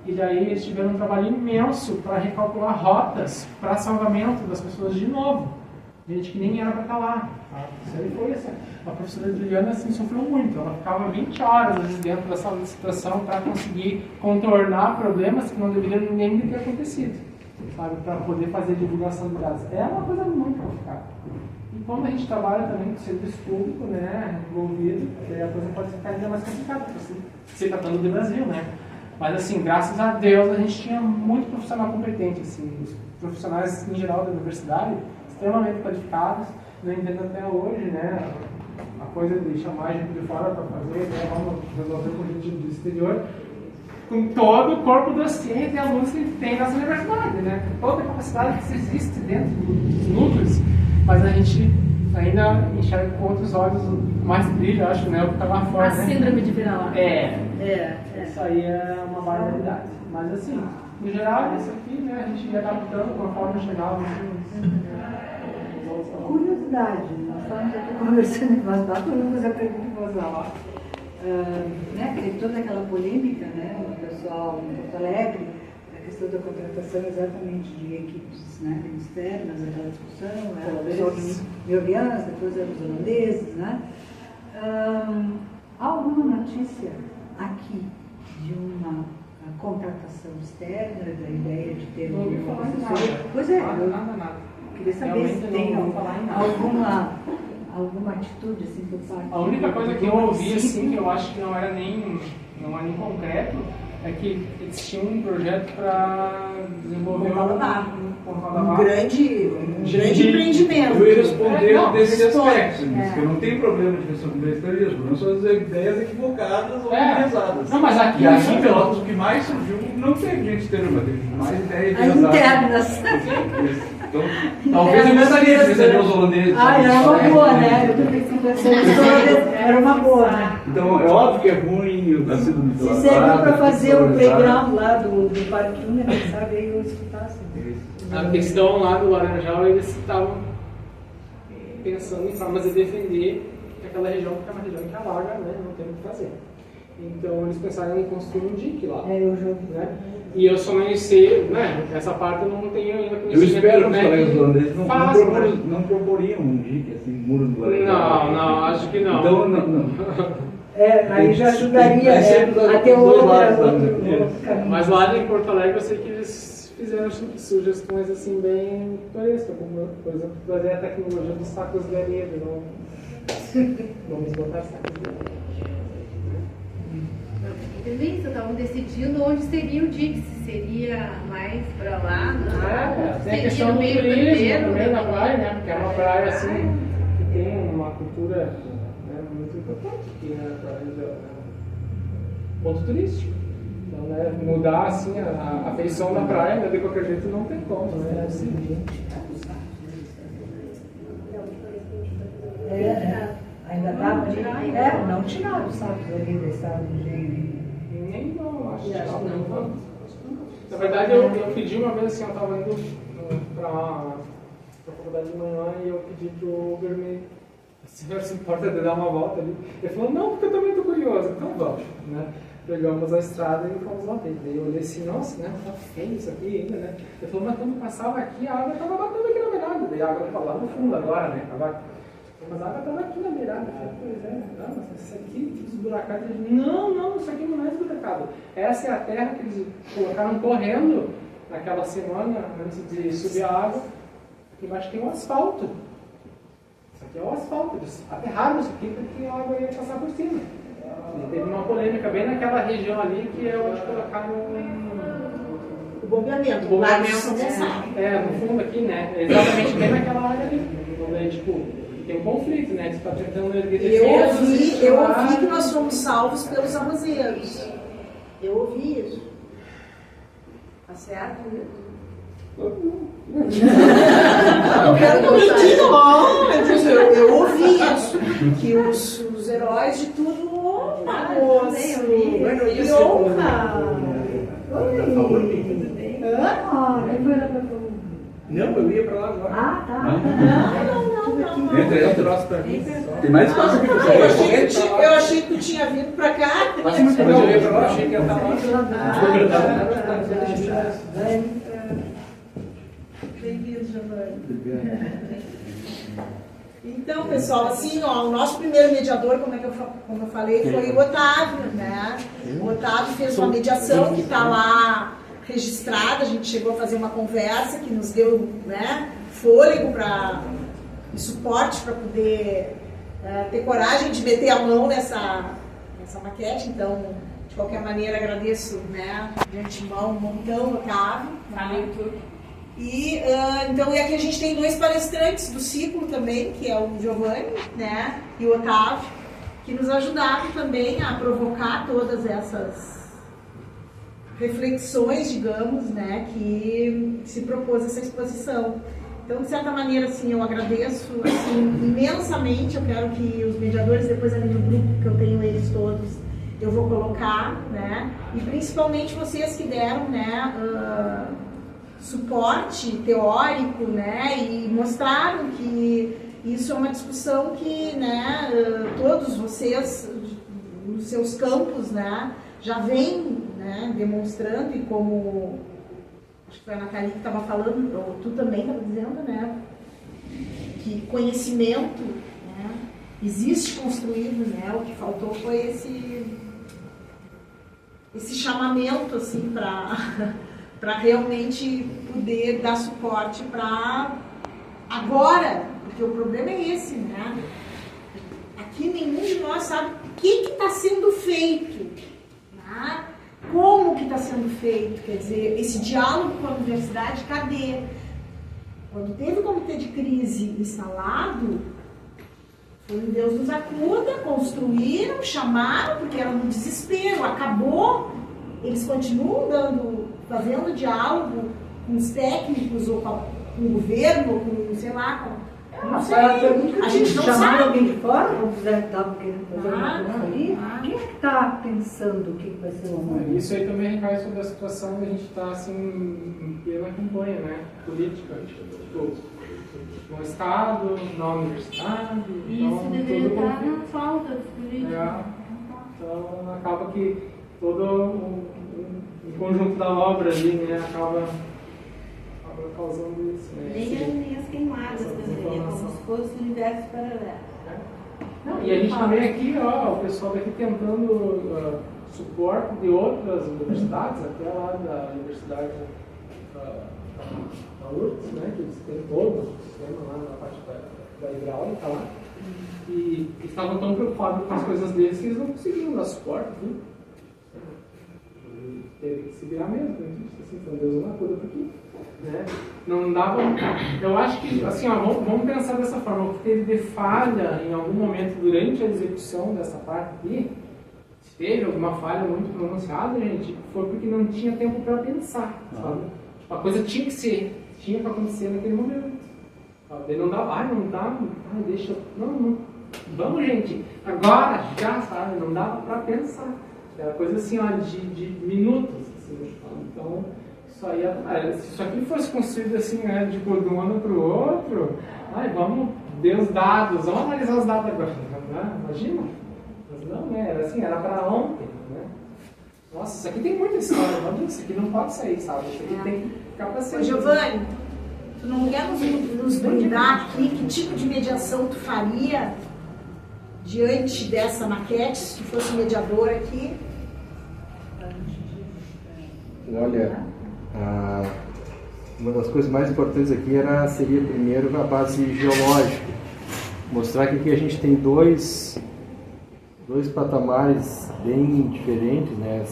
e daí eles tiveram um trabalho imenso para recalcular rotas para salvamento das pessoas de novo. Gente que nem era para estar lá. Tá? Isso aí foi assim. A professora Juliana assim, sofreu muito. Ela ficava 20 horas ali dentro dessa situação para conseguir contornar problemas que não deveriam nem ter acontecido, sabe? Para poder fazer divulgação de dados. É uma coisa muito complicada. E quando a gente trabalha também com serviço público, né, envolvido, a coisa pode ficar ainda mais complicada, porque você está falando do Brasil, né? Mas assim, graças a Deus, a gente tinha muito profissional competente, assim, os profissionais em geral da universidade, extremamente qualificados. Não entendo até hoje, né, a coisa de chamar a gente de fora para fazer, né, vamos resolver com gente do exterior, com todo o corpo docente e alunos que tem nas universidades, né, com toda a capacidade que existe dentro dos núcleos, mas a gente ainda enxerga com outros olhos mais brilho, acho, né? O que tá lá fora, A síndrome de vira-lata. Isso aí é uma barbaridade. Mas assim, no geral, isso aqui, né, a gente ia adaptando conforme chegava. Curiosidade, nós estávamos aqui conversando em voz alta, eu vou fazer a pergunta em voz alta. Né, teve toda aquela polêmica, né, o pessoal em Porto Alegre, a questão da contratação exatamente de equipes, né, externas, aquela discussão, os georgianos, depois eram os holandeses, né. Há alguma notícia aqui de uma contratação externa, da ideia de ter Não ouvi falar em nada. Pois é, Nada. queria saber Realmente se não tem vou falar em nada. alguma atitude assim por parte. A única coisa que eu ouvi, assim, que eu acho que não era nem concreto, é que eles tinham um projeto para desenvolver Um grande empreendimento. Eu ia responder desse responde. aspecto, que eu não tenho problema de responder vegetarianismo, não são as ideias equivocadas ou enviesadas. Não, mas aqui E aqui em Pelotas, o que mais surgiu, não teve gente externa, teve mais ideias enviesadas. Internas. Então, talvez eu gostaria de receber os holandeses. Era uma boa, né? Eu também pensando que era uma boa, né? Então, é óbvio que é ruim o tecido do Se serviu para fazer o playground lá do parquinho, né? Quem sabe aí eu escutasse. A questão lá do Laranjal, eles estavam pensando em formas de defender aquela região, porque é uma região que alaga, né? Não tem o que fazer. Então eles pensaram em construir um dique lá. Eu já ouvi. Né? E eu só não sei, né? Essa parte eu não tenho ainda conhecimento. Eu espero que os colegas holandeses né? não proporiam um dique, assim, muro do Laranjal. Não, acho que não. Então, não. Aí já ajudaria a ter outro caminho. Mas lá em Porto Alegre eu sei que eles fizeram sugestões assim bem pitorescas, como por exemplo trazer a tecnologia dos sacos de areia de novo. Vamos botar sacos de areia. Eles estavam decidindo onde seria o dique, se seria mais para lá, Tem a questão do turismo também na praia, né? Porque é uma praia assim que tem uma cultura, né, muito importante aqui, né? Ponto turístico. Então, né, mudar assim a feição da praia, né, de qualquer jeito não tem como, né? Ainda estava ali. Não tiraram os sacos ali da estrada do Engenho. Nem não, acho que não. Na verdade, eu pedi uma vez assim, eu estava indo para a faculdade de manhã e eu pedi para o Uber se se importa de dar uma volta ali. Ele falou, não, porque eu também estou curioso, então vamos. Né? Pegamos a estrada e fomos lá dentro. Daí eu olhei assim, nossa, né? Tá feio isso aqui ainda, né? Ele falou, mas quando passava aqui, a água estava batendo aqui na beirada. Daí a água estava lá no fundo agora, né? Mas a água estava aqui na beirada. Pois é, não, mas isso aqui, tudo esburacado. Não, isso aqui não é esburacado. Essa é a terra que eles colocaram correndo naquela semana antes de subir a água. Aqui embaixo tem um asfalto. Isso aqui é o asfalto. Eles aterraram isso aqui porque a água ia passar por cima. E teve uma polêmica bem naquela região ali que é onde colocaram O bombeamento. no fundo aqui, né? Exatamente bem naquela área ali. Onde, tipo, tem um conflito, né? Você está tentando erguer defesa. Eu ouvi que nós fomos salvos pelos arrozeiros. Eu ouvi isso. Tá certo isso? Eu quero mentir, não. Eu ouvi isso. Que os heróis de tudo. Moço. Que honra. Não, eu ia pra lá agora. Tá. Não. Entra. Tem mais espaço aqui pra você. Eu achei que tu tinha vindo pra cá. Mas eu ia pra lá, achei que ia estar lá. Bem-vindo, Giovanni. Então, pessoal, assim, ó, o nosso primeiro mediador, como eu falei, foi o Otávio, né? O Otávio fez uma mediação que está lá registrada, a gente chegou a fazer uma conversa que nos deu, né, fôlego e suporte para poder ter coragem de meter a mão nessa maquete. Então, de qualquer maneira, agradeço, né, de antemão, um montão, Otávio. E então, e aqui a gente tem dois palestrantes do ciclo também, que é o Giovanni, né, e o Otávio, que nos ajudaram também a provocar todas essas reflexões, digamos, né, que se propôs essa exposição. Então, de certa maneira, assim, eu agradeço assim, imensamente. Eu quero que os mediadores, depois ali no grupo, que eu tenho eles todos, eu vou colocar, né? E principalmente vocês que deram, né, suporte teórico, né? E mostraram que isso é uma discussão que, né, todos vocês, nos seus campos, né, já vêm, né, demonstrando, e como acho que foi a Nathalie que estava falando, ou tu também estava dizendo, né, que conhecimento, né, existe construído, né, o que faltou foi esse chamamento, assim, para realmente poder dar suporte para agora, porque o problema é esse, né, aqui nenhum de nós sabe o que está sendo feito, né? Como que está sendo feito, quer dizer, esse diálogo com a universidade, cadê? Quando teve o comitê de crise instalado, foi um Deus nos acuda, construíram, chamaram, porque era no desespero, acabou, eles continuam fazendo diálogo com os técnicos, ou com o governo, ou com, sei lá, não sei, a gente não chamaram sabe. alguém de fora, como fizeram que estavam querendo fazer uma coisa ali. Quem é que está pensando o que vai ser o mundo? Isso aí também recai sobre a situação que a gente está assim, em plena campanha, né? Política, no Estado, na universidade. Isso então, deveria todo estar conflito. na falta dos políticos. Então acaba que todo o conjunto da obra ali, né, acaba causando isso. Né? Nem as queimadas também, é como se fosse um universo paralelo. Não, e a gente também aqui, ó, o pessoal daqui tentando suporte de outras universidades, até lá da Universidade da URGS, né, que eles têm todo o sistema lá na parte da hidráulica lá, e estavam tão preocupados com as coisas deles que eles não conseguiam dar suporte, viu? Teve que se virar mesmo, assim, então Deus não acuda por aqui. Né? Não dava. Eu acho que, assim, ó, vamos pensar dessa forma: o que teve de falha em algum momento durante a execução dessa parte aqui, se teve alguma falha muito pronunciada, gente, foi porque não tinha tempo para pensar, sabe? Tipo, a coisa tinha que acontecer naquele momento. Sabe? Não dava, não dá, deixa. Não, vamos, gente, agora, já, sabe? Não dava para pensar. Era coisa assim, ó, de minutos, assim, então. Se isso aqui fosse construído assim, né, de um ano para o outro, vamos ver os dados, vamos analisar os dados agora, né? Imagina? Mas não, né? Era assim, era para ontem, né? Nossa, isso aqui tem muita história, imagina, isso aqui não pode sair, sabe? Isso aqui tem que ficar para sempre. Ô, Giovanni, tu não quer nos brindar aqui que tipo de mediação tu faria diante dessa maquete, se tu fosse mediador aqui? Olha, uma das coisas mais importantes aqui seria primeiro a base geológica. Mostrar que aqui a gente tem dois patamares bem diferentes, né?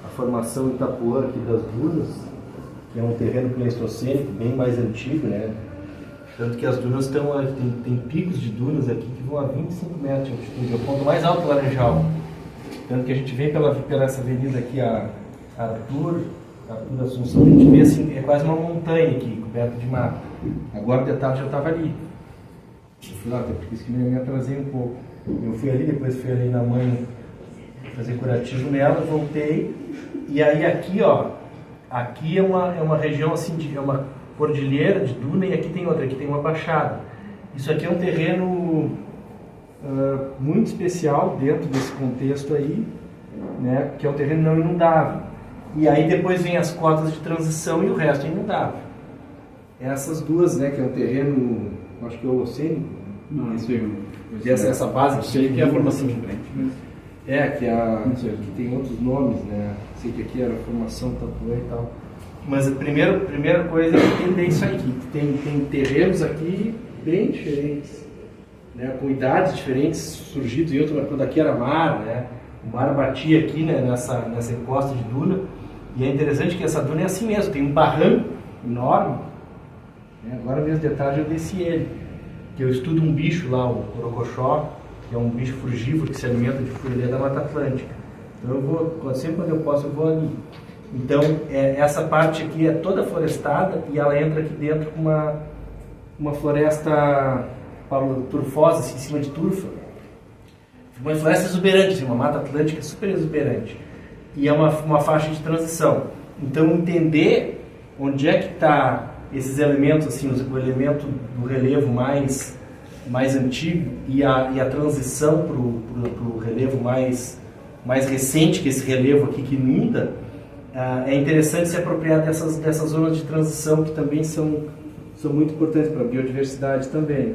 A formação Itapuã aqui das dunas, que é um terreno pleistocênico bem mais antigo, né? Tanto que as dunas tem picos de dunas aqui que vão a 25 metros de altitude, é o ponto mais alto do Laranjal. Tanto que a gente vem pela essa avenida aqui, a Arthur Assunção, a gente vê assim, é quase uma montanha aqui, coberta de mato. Agora de tarde já estava ali. Eu fui lá, até porque isso que me atrasei um pouco. Eu fui ali, depois fui ali na mãe fazer curativo nela, voltei. E aí aqui, ó, aqui é uma região assim, é uma cordilheira de duna, e aqui tem outra, aqui tem uma baixada. Isso aqui é um terreno muito especial dentro desse contexto aí, né, que é um terreno não inundável. E aí depois vem as cotas de transição e o resto é inundável. Essas duas, né, que é um terreno, acho que é holocênico. Não, essa base que sei que é a formação de frente. Que tem outros nomes, né? Sei que aqui era a formação Itapuã e tal. Mas a primeira coisa é entender isso aqui. Tem terrenos aqui bem diferentes, né? Com idades diferentes, surgidos em outro, quando aqui era mar, né? O mar batia aqui, né, nessa encosta de duna. E é interessante que essa duna é assim mesmo, tem um barranco enorme. Né? Agora mesmo de tarde eu desci ele. Que eu estudo um bicho lá, o corocochó, que é um bicho frugívoro que se alimenta de folha da Mata Atlântica. Então eu vou, sempre quando eu posso, eu vou ali. Então essa parte aqui é toda florestada e ela entra aqui dentro com uma floresta turfosa, assim, em cima de turfa. Uma floresta exuberante, assim, uma mata atlântica super exuberante. E é uma faixa de transição. Então, entender onde é que está esses elementos, assim, o elemento do relevo mais antigo e a transição para o relevo mais recente, que é esse relevo aqui que inunda, é interessante se apropriar dessas zonas de transição que também são muito importantes para a biodiversidade também,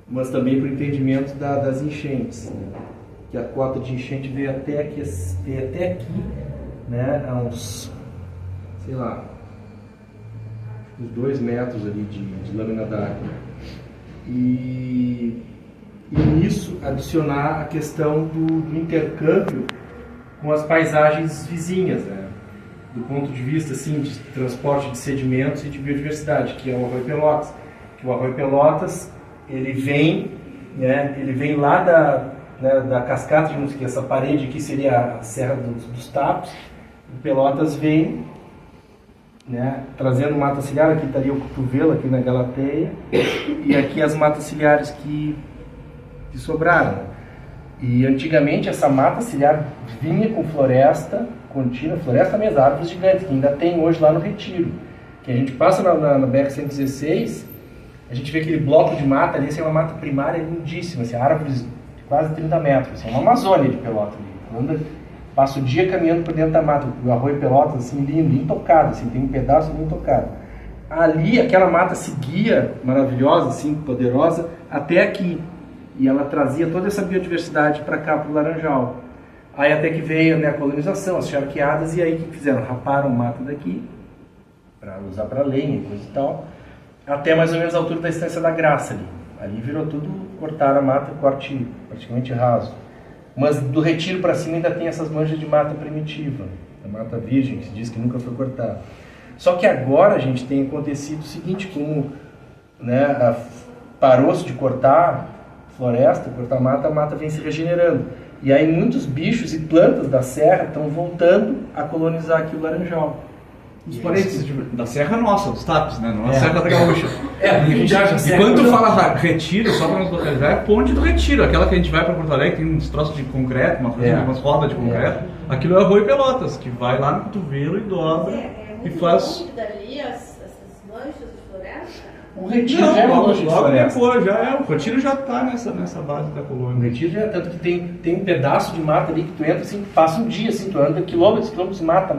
mas também para o entendimento das enchentes, que a cota de enchente veio até aqui, né, a uns, sei lá, uns 2 metros ali de lâmina d'água. E nisso adicionar a questão do intercâmbio com as paisagens vizinhas, né? Do ponto de vista assim, de transporte de sedimentos e de biodiversidade, que é o Arroio Pelotas. Que o Arroio Pelotas ele vem lá da cascata, digamos que essa parede aqui seria a Serra dos Tapos. O Pelotas vem, né, trazendo mata ciliar, aqui estaria o cotovelo aqui na Galateia, e aqui as matas ciliares que sobraram. E antigamente essa mata ciliar vinha com floresta contínua, floresta mesmo, árvores gigantes, que ainda tem hoje lá no Retiro. Que a gente passa na BR-116, a gente vê aquele bloco de mata ali, assim, é uma mata primária lindíssima, assim, árvores de quase 30 metros, assim, é uma Amazônia de Pelotas ali. Passa o dia caminhando por dentro da mata, o Arroio Pelotas, assim, lindo, intocado, assim, tem um pedaço ali intocado. Ali, aquela mata seguia, maravilhosa, assim, poderosa, até aqui. E ela trazia toda essa biodiversidade para cá, para o Laranjal. Aí até que veio, né, a colonização, as charqueadas, e aí o que fizeram? Raparam mata daqui, para usar para lenha e coisa e tal, até mais ou menos a altura da Estância da Graça ali. Ali virou tudo, cortaram a mata, corte praticamente raso. Mas do Retiro para cima ainda tem essas manchas de mata primitiva, a mata virgem, que se diz que nunca foi cortada. Só que agora, gente, tem acontecido o seguinte, como, né, parou-se de cortar floresta, cortar mata, a mata vem se regenerando. E aí muitos bichos e plantas da serra estão voltando a colonizar aqui o Laranjal. Os parentes da serra nossa, dos Tapos, né? Não a serra da Gaúcha. E quando tu fala Retiro, só para nos localizar, é Ponte do Retiro, aquela que a gente vai para Porto Alegre, tem uns troços de concreto, umas rodas de concreto. Aquilo é o Arroio Pelotas, que vai lá no cotovelo e dobra e faz. Dali, essas manchas de floresta? O Retiro já é uma mancha de floresta. Depois, já é. O Retiro já está nessa base da colônia. O Retiro já é, tanto que tem um pedaço de mata ali que tu entra, assim, passa um dia, assim, tu anda quilômetros, mata,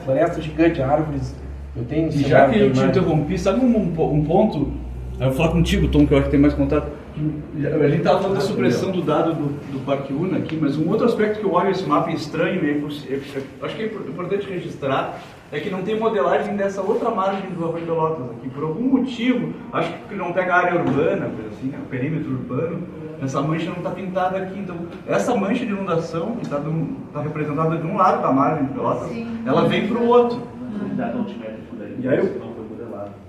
floresta gigante, árvores. Eu tenho. E já que eu te interrompi, sabe um ponto? Eu vou falar contigo, Tom, que eu acho que tem mais contato. A gente estava falando da supressão do dado do Parque Una aqui, mas um outro aspecto que eu olho esse mapa estranho, acho que é importante registrar, é que não tem modelagem dessa outra margem do Arroio Pelotas aqui. Por algum motivo, acho que não pega a área urbana, assim, o perímetro urbano, essa mancha não está pintada aqui. Então, essa mancha de inundação, que está representada de um lado da margem de Pelotas, ela vem para o outro. E aí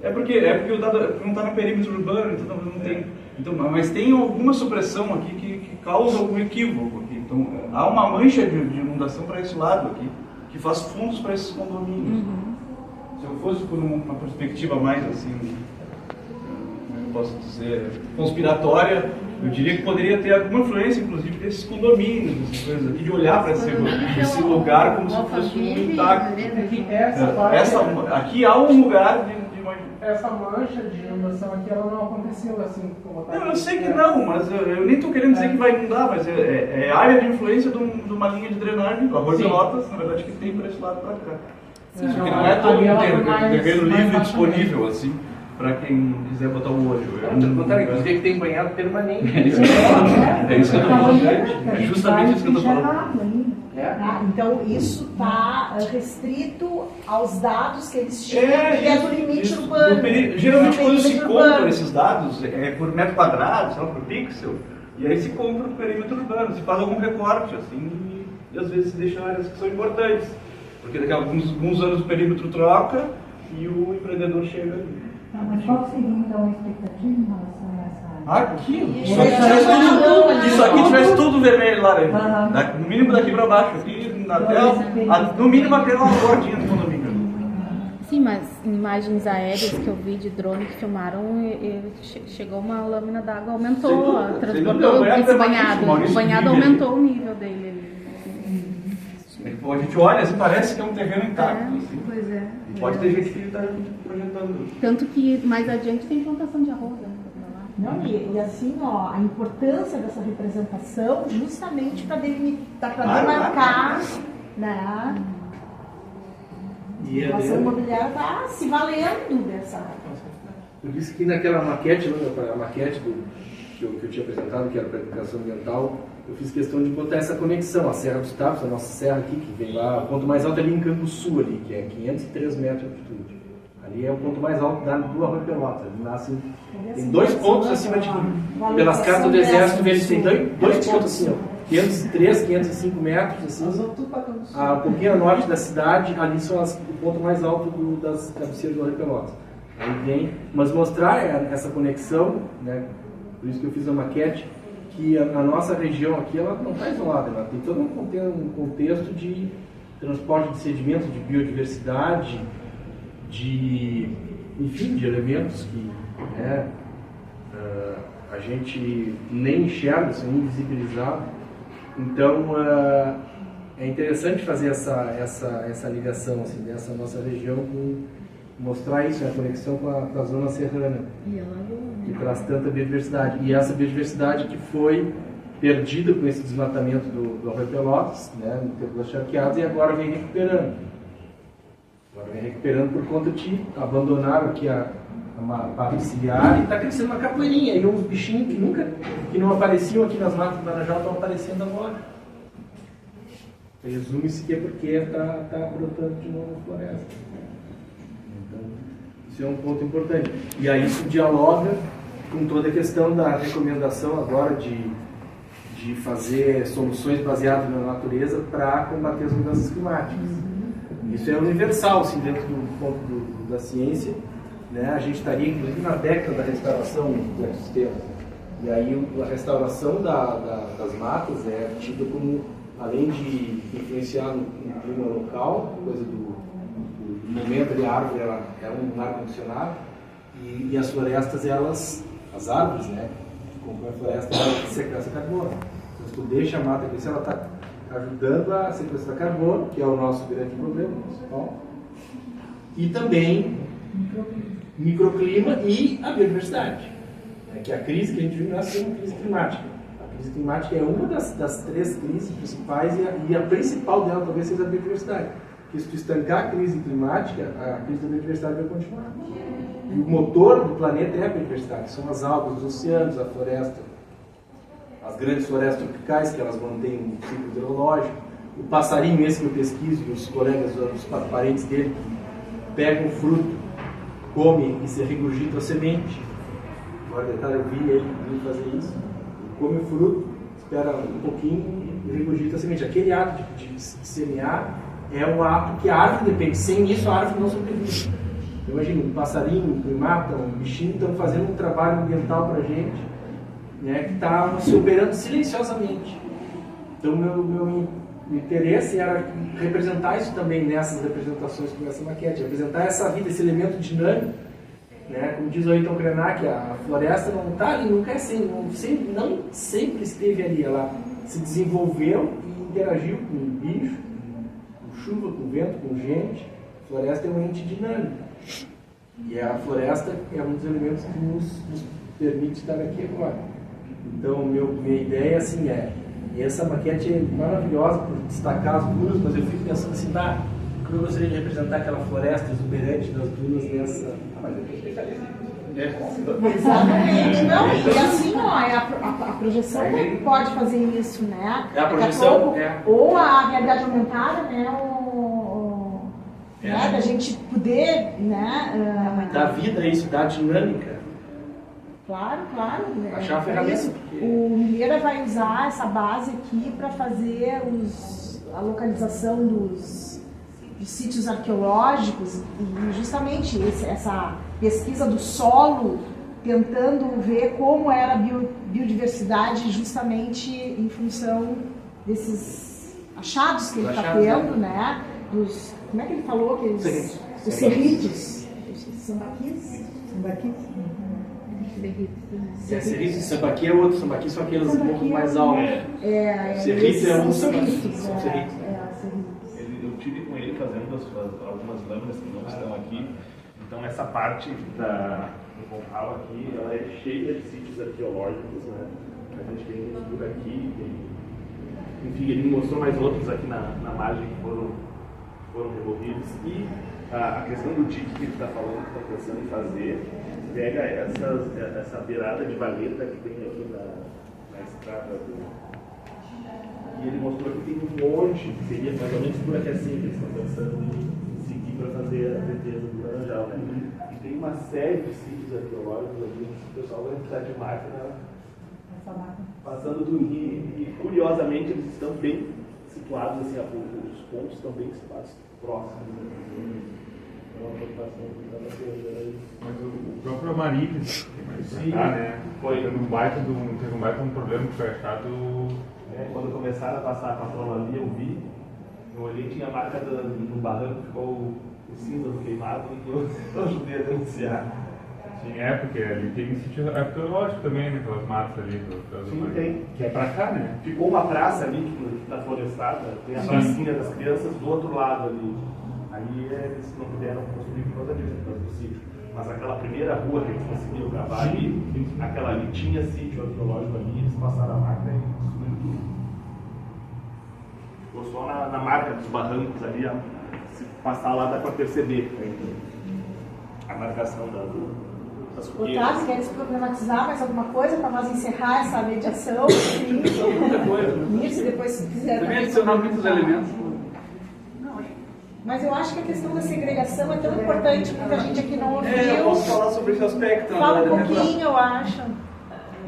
é porque o dado não está no perímetro urbano, então não tem. Então, mas tem alguma supressão aqui que causa algum equívoco aqui. Então, há uma mancha de inundação para esse lado aqui, que faz fundos para esses condomínios. Se eu fosse por uma perspectiva mais assim, como eu posso dizer, conspiratória, eu diria que poderia ter alguma influência, inclusive, desses condomínios, essas coisas aqui, de olhar para esse lugar como se fosse um intacto. Aqui há um lugar de essa mancha de inundação aqui, ela não aconteceu assim como está. Não, eu sei que não, mas eu nem estou querendo dizer que vai inundar, mas é área de influência de uma linha de drenagem, do Arroio Pelotas, na verdade, que tem para esse lado para cá. Sim, que não é todo um terreno livre e disponível, assim, para quem quiser botar o olho. Dizer que tem banhado permanente. É isso que eu estou falando, é justamente isso que eu estou falando. Então isso está restrito aos dados que eles tinham do limite urbano. Geralmente quando se compra esses dados por metro quadrado, por pixel, e aí se compra o perímetro urbano, se faz algum recorte assim, e às vezes se deixa áreas que são importantes, porque daqui a alguns anos o perímetro troca e o empreendedor chega ali. Mas qual seria então a expectativa em relação a essa área? Aqui, isso aqui tivesse tudo vermelho e laranja. No mínimo daqui para baixo, aqui, no mínimo até uma portinha do condomínio. Sim, mas em imagens aéreas que eu vi de drone que filmaram, chegou uma lâmina d'água, aumentou, transportou esse banhado. O banhado aumentou o nível dele ali. A gente olha assim, parece que é um terreno intacto. Assim. Pois é. E pode ter gente que está projetando. Tanto que mais adiante tem plantação de arroz, né? Não, e assim, ó, a importância dessa representação justamente para demarcar, né? E a ação imobiliária está se valendo dessa. Por isso que naquela maquete, a maquete que eu tinha apresentado, que era para educação ambiental, eu fiz questão de botar essa conexão, a Serra dos Tapos, a nossa serra aqui, que vem lá, o ponto mais alto ali em Campo Sul, ali, que é 503 metros de altitude. Ali é o ponto mais alto do Arroio Pelotas. Ele nasce, tem 2 pontos acima de mim. Pelas cartas do Exército, eles têm 2 pontos assim, ó, 503, 505 metros, assim, um pouquinho a norte da cidade, ali são o ponto mais alto das cabeceiras do Arroio Pelotas. Aí vem, mas mostrar essa conexão, né, por isso que eu fiz a maquete, que a nossa região aqui ela não está isolada, ela tem todo um contexto de transporte de sedimentos, de biodiversidade, enfim, de elementos que a gente nem enxerga, são invisibilizados. Então é interessante fazer essa ligação assim, dessa nossa região mostrar isso, a conexão com a zona serrana, que traz tanta biodiversidade. E essa biodiversidade que foi perdida com esse desmatamento do Arroio Pelotas, né, no tempo das charqueadas, e agora vem recuperando. Por conta de abandonar aqui a parte ciliar e está crescendo uma capoeirinha. E uns bichinhos que não apareciam aqui nas matas do Marajó estão aparecendo agora. Resume-se que é porque está brotando de novo a floresta. Então, isso é um ponto importante. E aí isso dialoga com toda a questão da recomendação agora de fazer soluções baseadas na natureza para combater as mudanças climáticas. Isso é universal, assim, dentro do ponto da ciência, né? A gente estaria, inclusive, na década da restauração do ecossistema. E aí a restauração das matas é tida como, além de influenciar no clima local, coisa do momento ali, a árvore ela é um ar-condicionado, e as florestas, as árvores, né? Como a floresta, ela sequestra carbono. Então, se tu deixa a mata crescer, ela está ajudando a sequestrar carbono, que é o nosso grande problema principal, e também microclima e a biodiversidade, né, que a crise que a gente viu não é só uma crise climática. A crise climática é uma das 3 crises principais e a principal dela talvez seja a biodiversidade. Porque se tu estancar a crise climática, a crise da biodiversidade vai continuar. E o motor do planeta é a biodiversidade, são as algas, os oceanos, a floresta, as grandes florestas tropicais, que elas mantêm um ciclo hidrológico, o passarinho esse que eu pesquiso e os colegas, os parentes dele, pegam o fruto, come e se regurgita a semente. Agora, detalhe, eu vi ele fazer isso. Ele come o fruto, espera um pouquinho e regurgita a semente. Aquele ato de semear é um ato que a árvore depende. Sem isso, a árvore não sobrevive. Então, imagina, um passarinho, um primata, um bichinho estão fazendo um trabalho ambiental para a gente, né, que está se operando silenciosamente. Então, meu interesse era representar isso também nessas representações como essa maquete, representar essa vida, esse elemento dinâmico, né, como diz o Ayrton Krenak, a floresta não está ali, nunca é assim, não sempre esteve ali, ela se desenvolveu e interagiu com o bicho, com chuva, com vento, com gente. A floresta é um ente dinâmico. E a floresta é um dos elementos que nos permite estar aqui agora. Então, minha ideia assim e essa maquete é maravilhosa por destacar as dunas, mas eu fico pensando assim, eu gostaria de representar aquela floresta exuberante das dunas nessa... mas eu Exatamente, não, e assim, ó, a projeção pode fazer isso, né? É a projeção, ou a realidade aumentada, né? Né? Da gente poder, né? Dar vida a isso, dar dinâmica. Claro. Achar a ferramenta. O Milheira vai usar essa base aqui para fazer a localização dos sítios arqueológicos e justamente essa pesquisa do solo, tentando ver como era a biodiversidade justamente em função desses achados que ele está tendo, né? Como é que ele falou? Os Cerritos. Sambaquis? Sambaquis? Cerritos e Sambaqui é outro. Sambaqui são aqueles um pouco mais altos. Cerritos é um Sambaqui. São Cerritos. Eu tive com ele fazendo algumas lâminas que não estão aqui. Então essa parte do Concal aqui, ela é cheia de sítios arqueológicos, né? A gente tem um estudo aqui, enfim, ele me mostrou mais outros aqui na margem que foram removidos. E a questão do dique que ele está falando, que está pensando em fazer, pega essa beirada de valeta que tem aqui na estrada e ele mostrou que tem um monte, que seria mais ou menos por aqui assim, que eles estão pensando em seguir para fazer a defesa do Laranjal, né? E tem uma série de sítios arqueológicos ali, o pessoal vai precisar de máquina passando do rio, e curiosamente eles estão bem situados, assim, os pontos estão bem situados próximos. É uma preocupação que está nascendo aí. Mas o próprio Amarílis, né? Teve um baita problema que foi achado. Quando começaram a passar a patrola ali, eu vi, eu olhei, tinha a marca no barranco, ficou o símbolo queimado, e eu ajudei a denunciar. Sim, porque ali tem sítio arqueológico também, né? Aquelas matas ali. Sim, tem. Que é pra cá, né? Ficou uma praça ali que está florestada, tem a pracinha das crianças do outro lado ali. Aí eles não puderam construir por causa disso, por causa do sítio. Mas aquela primeira rua que eles conseguiram gravar ali, aquela ali tinha sítio arqueológico ali, eles passaram a máquina e destruíram tudo. Ficou só na marca dos barrancos ali, se passar lá dá para perceber a marcação das fogueiras. Otávio, queres problematizar mais alguma coisa para nós encerrar essa mediação? Muita coisa. Isso, depois se quiser. Também adicionar muitos elementos. Mas eu acho que a questão da segregação é tão importante, muita gente aqui não ouviu. Eu posso falar sobre esse aspecto. Fala um pouquinho, eu acho.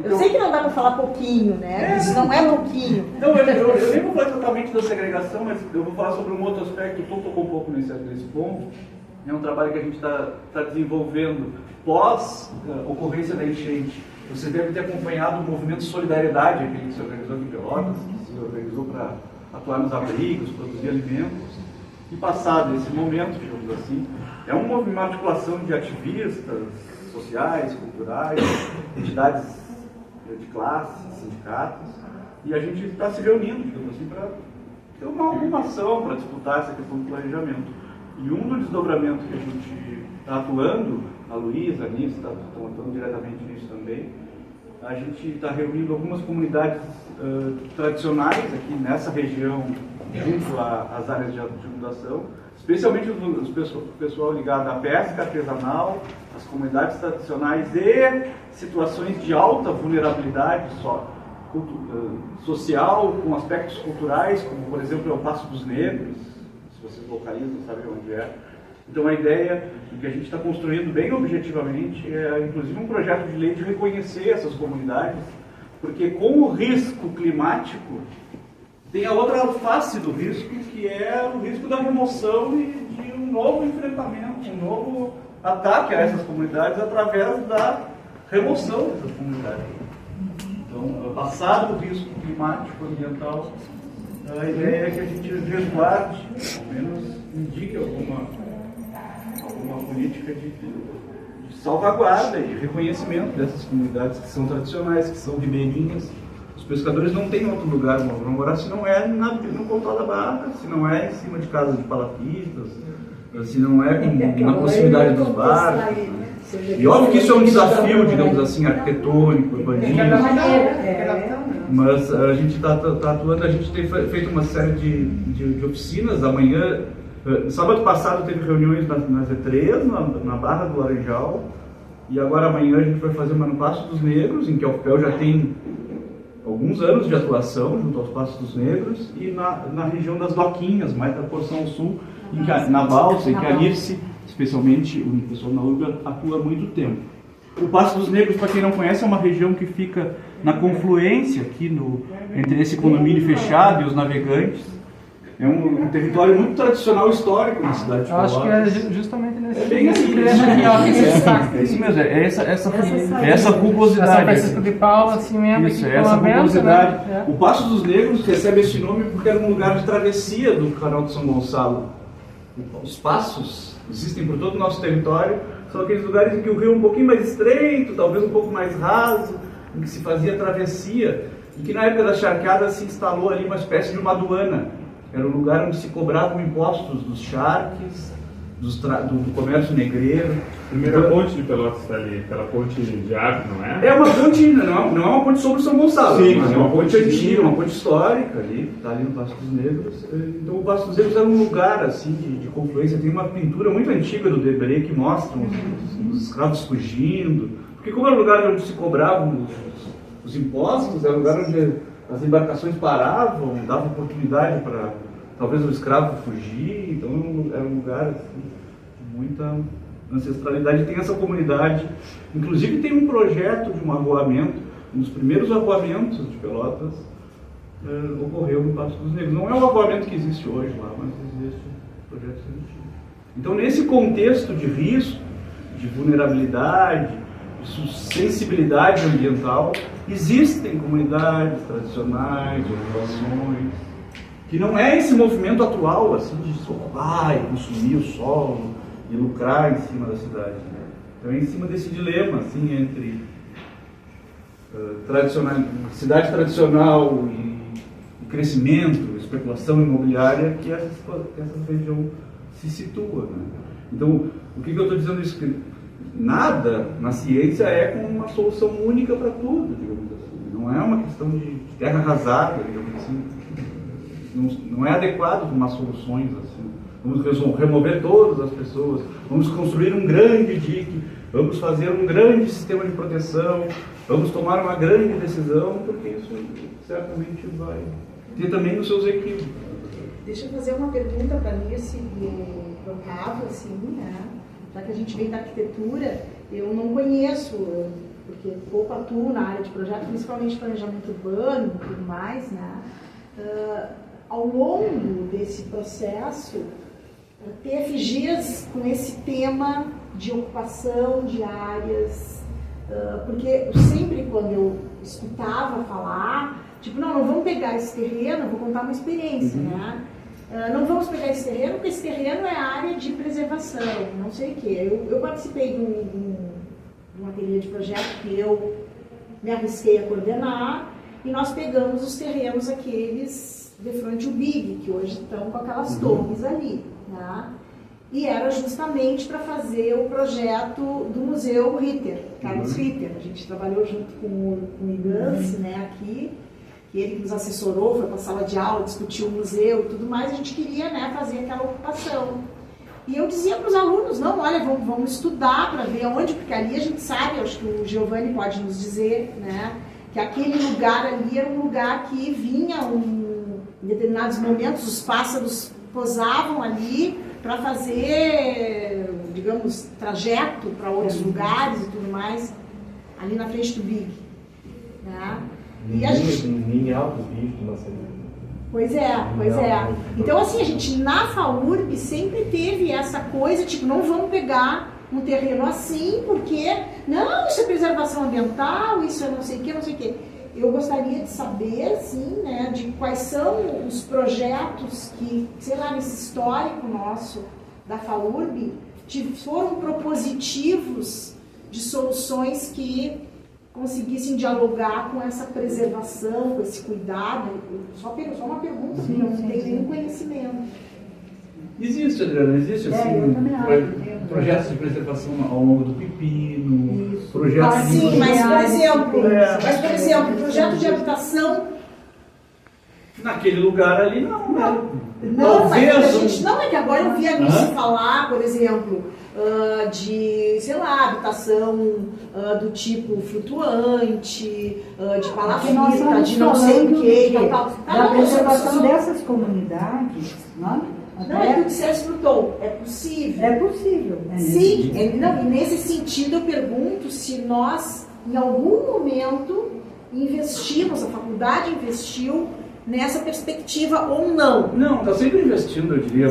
Eu sei que não dá para falar pouquinho, né? Isso não é pouquinho. Não, eu nem vou falar totalmente da segregação, mas eu vou falar sobre um outro aspecto. O Tom tocou um pouco nesse ponto. É um trabalho que a gente está desenvolvendo pós ocorrência da enchente. Você deve ter acompanhado o movimento de solidariedade, aquele que se organizou aqui em Pelotas, que se organizou para atuar nos abrigos, produzir alimentos. E passado esse momento, digamos assim, é uma articulação de ativistas sociais, culturais, entidades de classe, sindicatos, e a gente está se reunindo, digamos assim, para ter uma ação para disputar essa questão do planejamento. E um dos desdobramentos que a gente está atuando, a Luísa, a Nilce, estão atuando diretamente nisso também, a gente está reunindo algumas comunidades tradicionais aqui nessa região, junto às áreas de inundação, especialmente o pessoal ligado à pesca artesanal, as comunidades tradicionais e situações de alta vulnerabilidade social, com aspectos culturais, como por exemplo é o Passo dos Negros, se vocês localizam, sabem onde é. Então a ideia que a gente está construindo bem objetivamente é inclusive um projeto de lei de reconhecer essas comunidades, porque com o risco climático tem a outra face do risco, que é o risco da remoção e de um novo enfrentamento, um novo ataque a essas comunidades através da remoção dessas comunidades. Então, passado o risco climático ambiental, a ideia é que a gente resguarde, ao menos indique alguma política de salvaguarda e reconhecimento dessas comunidades que são tradicionais, que são ribeirinhas. Os pescadores não têm outro lugar para morar se não é no Pontal da Barra, se não é em cima de casas de palafitas, se não é na proximidade dos barcos. E óbvio que isso é um desafio, digamos assim, arquitetônico, urbanístico. Mas a gente está atuando, a gente tem feito uma série de oficinas. Amanhã, sábado passado teve reuniões na Z3, na Barra do Laranjal, e agora amanhã a gente vai fazer uma no Passo dos Negros, em que a UFPEL já tem alguns anos de atuação junto aos Passos dos Negros, e na região das Doquinhas, mais da porção sul, na Balsa, em que a Nilce, especialmente o pessoal na URBA, atua há muito tempo. O Passo dos Negros, para quem não conhece, é uma região que fica na confluência aqui entre esse condomínio fechado e os navegantes. É um território muito tradicional histórico na cidade de Pelotas. Eu acho que é justamente nesse bem assim, trecho aqui, ó, que se destaca. É isso mesmo, é essa rugosidade. São Francisco de Paula, assim mesmo. Isso, é essa rugosidade. Né? O Passo dos Negros recebe esse nome porque era um lugar de travessia do canal de São Gonçalo. Os Passos existem por todo o nosso território, são aqueles lugares em que o rio é um pouquinho mais estreito, talvez um pouco mais raso, em que se fazia travessia, e que na época das charqueadas se instalou ali uma espécie de uma aduana. Era um lugar onde se cobravam impostos dos charques, do comércio negreiro. Primeira ponte de Pelotas está ali, aquela ponte de árvore, não é? É uma ponte, não é uma ponte sobre São Gonçalo, sim, mas é uma ponte antiga, uma ponte histórica ali, está ali no Passo dos Negros. Então o Passo dos Negros era um lugar assim de confluência. Tem uma pintura muito antiga do Debré que mostra os escravos fugindo, porque como era um lugar onde se cobravam os impostos, era um lugar onde as embarcações paravam, dava oportunidade para talvez o escravo fugir, então era um lugar assim, de muita ancestralidade. Tem essa comunidade, inclusive tem um projeto de um arruamento, um dos primeiros arruamentos de Pelotas ocorreu no Passo dos Negros. Não é o arruamento que existe hoje lá, mas existe um projeto antigo. Então nesse contexto de risco, de vulnerabilidade, de sensibilidade ambiental, existem comunidades tradicionais, organizações, que não é esse movimento atual, assim, de se ocupar e consumir o solo e lucrar em cima da cidade. Então é em cima desse dilema, assim, entre cidade tradicional e crescimento, especulação imobiliária, que essa região se situa, né? Então, o que eu estou dizendo isso? Que nada na ciência é com uma solução única para tudo, digamos assim. Não é uma questão de terra arrasada, digamos assim. Não é adequado tomar soluções assim. Vamos remover todas as pessoas, vamos construir um grande dique, vamos fazer um grande sistema de proteção, vamos tomar uma grande decisão, porque isso certamente vai ter também os seus equívocos. Deixa eu fazer uma pergunta para mim, assim, pro Rafa, assim, né? Já que a gente vem da arquitetura, eu não conheço, porque pouco atuo na área de projeto, principalmente planejamento urbano e tudo mais, né? Ao longo desse processo, TFGs com esse tema de ocupação de áreas, porque sempre quando eu escutava falar, tipo, não vamos pegar esse terreno, vou contar uma experiência, né? Não vamos pegar esse terreno, porque esse terreno é área de preservação, não sei o quê. Eu participei de um ateliê de projeto que eu me arrisquei a coordenar, e nós pegamos os terrenos aqueles de frente ao Big, que hoje estão com aquelas torres ali, né? E era justamente para fazer o projeto do Museu Ritter, Carlos Ritter. A gente trabalhou junto com o Igance, né, aqui, que ele nos assessorou, foi para a sala de aula, discutiu o museu e tudo mais. A gente queria, né, fazer aquela ocupação. E eu dizia para os alunos, não, olha, vamos estudar para ver onde, porque ali a gente sabe, acho que o Giovanni pode nos dizer, né, que aquele lugar ali era um lugar que vinha em determinados momentos, os pássaros posavam ali para fazer, digamos, trajeto para outros lugares e tudo mais, ali na frente do Big. Né? E a gente... Nem alto Big, nossa. Pois é. Então, assim, a gente na FAURB sempre teve essa coisa, tipo, não vamos pegar um terreno assim, porque, não, isso é preservação ambiental, isso é não sei o que. Eu gostaria de saber, assim, né, de quais são os projetos que, sei lá, nesse histórico nosso da FAURB, foram propositivos de soluções que conseguissem dialogar com essa preservação, com esse cuidado. Só uma pergunta, porque eu não tenho nenhum conhecimento. Existe, Adriana, existe assim, projetos de preservação ao longo do Pepino, projetos de... Sim, mas por exemplo, projeto de habitação... Naquele lugar ali, não. Não, mas a gente não é que agora eu vi a se falar, por exemplo, de, sei lá, habitação do tipo flutuante, de palafita, de não sei o quê. Da preservação dessas comunidades, não? Não, é que o César explotou. É possível. É possível. Sim, não, e nesse sentido eu pergunto se nós, em algum momento, investimos, a faculdade investiu nessa perspectiva ou não. Não, está sempre investindo, eu diria.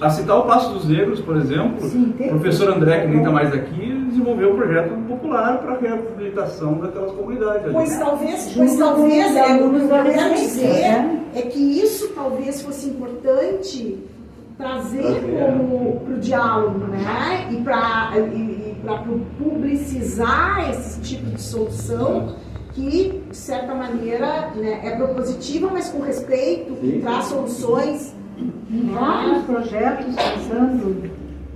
A citar o Passo dos Negros, por exemplo, o professor André, que nem está mais aqui, desenvolveu um projeto popular para a reabilitação daquelas comunidades. Pois talvez o que eu quero dizer é que isso talvez fosse importante trazer para o diálogo, né? E para publicizar esse tipo de solução que, de certa maneira, né, é propositiva, mas com respeito, que traz soluções. Em vários projetos, pensando,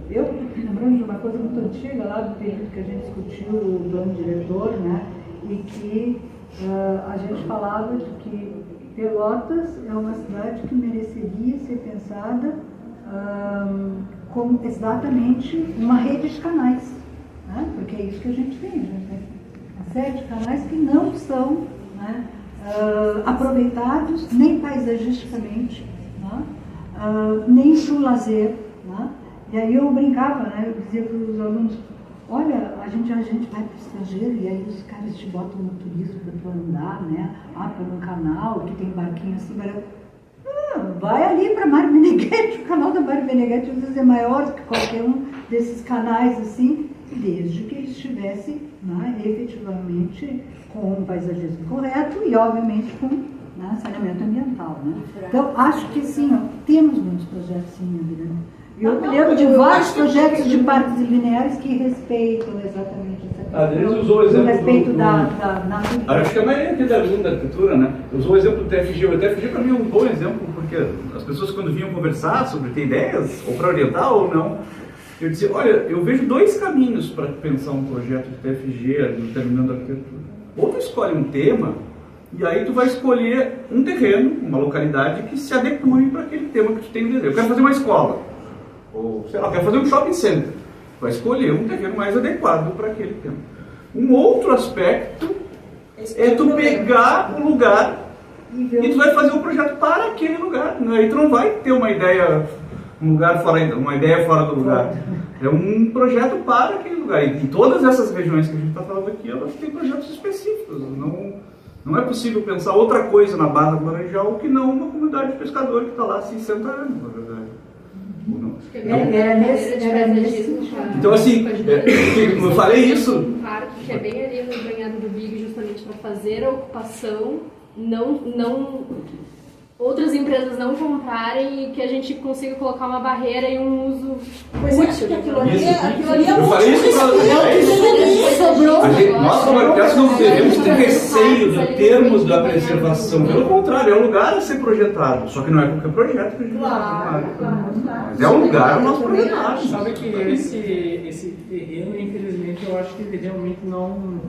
eu lembrando de uma coisa muito antiga, lá do período que a gente discutiu o plano diretor, né? E que a gente falava de que Pelotas é uma cidade que mereceria ser pensada como exatamente uma rede de canais, né? Porque é isso que a gente tem uma série de canais que não são, né, aproveitados nem paisagisticamente, né, nem para o lazer, né? E aí eu brincava, né? Eu dizia para os alunos: olha, a gente vai para o estrangeiro e aí os caras te botam no turismo para tu andar, né? Pelo canal, que tem barquinho assim, vai ali para Mário Meneghetti, o canal da Mário Meneghetti às vezes é maior do que qualquer um desses canais assim, desde que ele estivesse, né, efetivamente com um paisagismo correto e obviamente com, né, saneamento ambiental, né? Então acho que sim, temos muitos projetos sim, né? Eu me lembro de vários projetos de parques lineares que respeitam exatamente essa questão. Usou o exemplo respeito da natureza. Acho que a maioria aqui da arquitetura, né? Usou o exemplo do TFG. O TFG para mim é um bom exemplo, porque as pessoas quando vinham conversar sobre ter ideias, ou para orientar ou não, eu dizia: olha, eu vejo dois caminhos para pensar um projeto de TFG determinando a arquitetura. Ou tu escolhe um tema, e aí tu vai escolher um terreno, uma localidade que se adeque para aquele tema que tu tem no desejo. Eu quero fazer uma escola. Ou, sei lá, quer fazer um shopping center, vai escolher um terreno mais adequado para aquele tema. Um outro aspecto é tu pegar o lugar e tu vai fazer um projeto para aquele lugar. Aí tu não vai ter uma ideia, uma ideia fora do lugar. É um projeto para aquele lugar. E todas essas regiões que a gente está falando aqui, elas têm projetos específicos. Não é possível pensar outra coisa na Barra do Laranjal que não uma comunidade de pescadores que está lá há 60 anos, na verdade. Então, assim, como eu falei isso. Um parque que é bem ali no banhado do Big, justamente para fazer a ocupação, outras empresas não comprarem e que a gente consiga colocar uma barreira e um uso útil. Aquilo ali é eu falei isso para nós, como arquitetos, não devemos ter receio de termos da preservação. Pelo contrário, é um lugar a ser projetado. Só que não é qualquer projeto que a gente vai projetar. Mas é um lugar a nós projetar. Sabe que esse terreno, infelizmente, eu acho que ele realmente não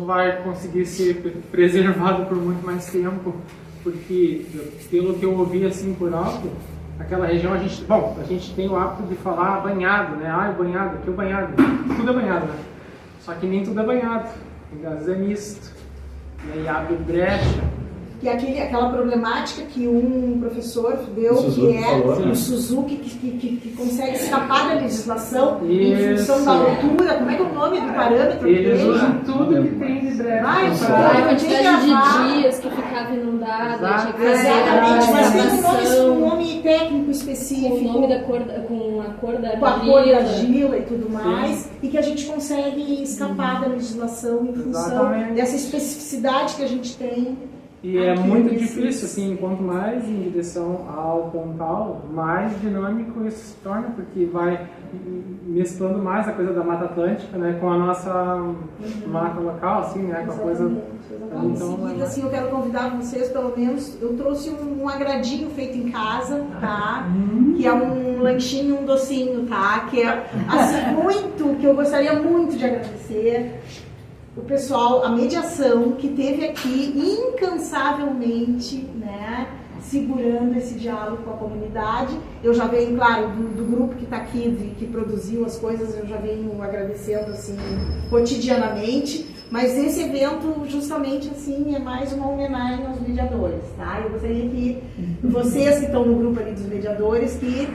vai conseguir ser preservado por muito mais tempo. Porque, pelo que eu ouvi assim por alto, aquela região a gente tem o hábito de falar banhado, né? O banhado, aqui o banhado, tudo é banhado, né? Só que nem tudo é banhado, às vezes é misto, e aí abre brecha. Que é aquela problemática que um professor deu, que é o Suzuki, que consegue escapar da legislação em função da altura. Como é que é o nome do parâmetro? Eles usam tudo que tem de brecha. A quantidade de dias que ficava inundado, exatamente, mas tem um nome técnico específico. O nome da cor, com a cor da argila e tudo mais, e que a gente consegue escapar da legislação em função dessa especificidade que a gente tem. E é muito difícil, assim, quanto mais em direção ao pontal, mais dinâmico isso se torna, porque vai mesclando mais a coisa da Mata Atlântica, né, com a nossa mata local, assim, né, com a coisa... Então, em seguida, assim, eu quero convidar vocês, pelo menos, eu trouxe um agradinho feito em casa, tá? Que é um lanchinho, um docinho, tá? Que é, assim, que eu gostaria muito de agradecer o pessoal, a mediação que teve aqui incansavelmente, né, segurando esse diálogo com a comunidade. Eu já venho, claro, do grupo que está aqui, que produziu as coisas, eu já venho agradecendo, assim, cotidianamente, mas esse evento, justamente, assim, é mais uma homenagem aos mediadores, tá? Eu gostaria que vocês que estão no grupo ali dos mediadores, que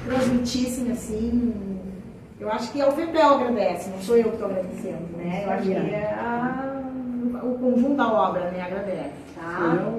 transmitissem, assim... Eu acho que a UFPEL agradece, não sou eu que estou agradecendo, né? Eu acho que é o conjunto da obra, né, agradece, tá?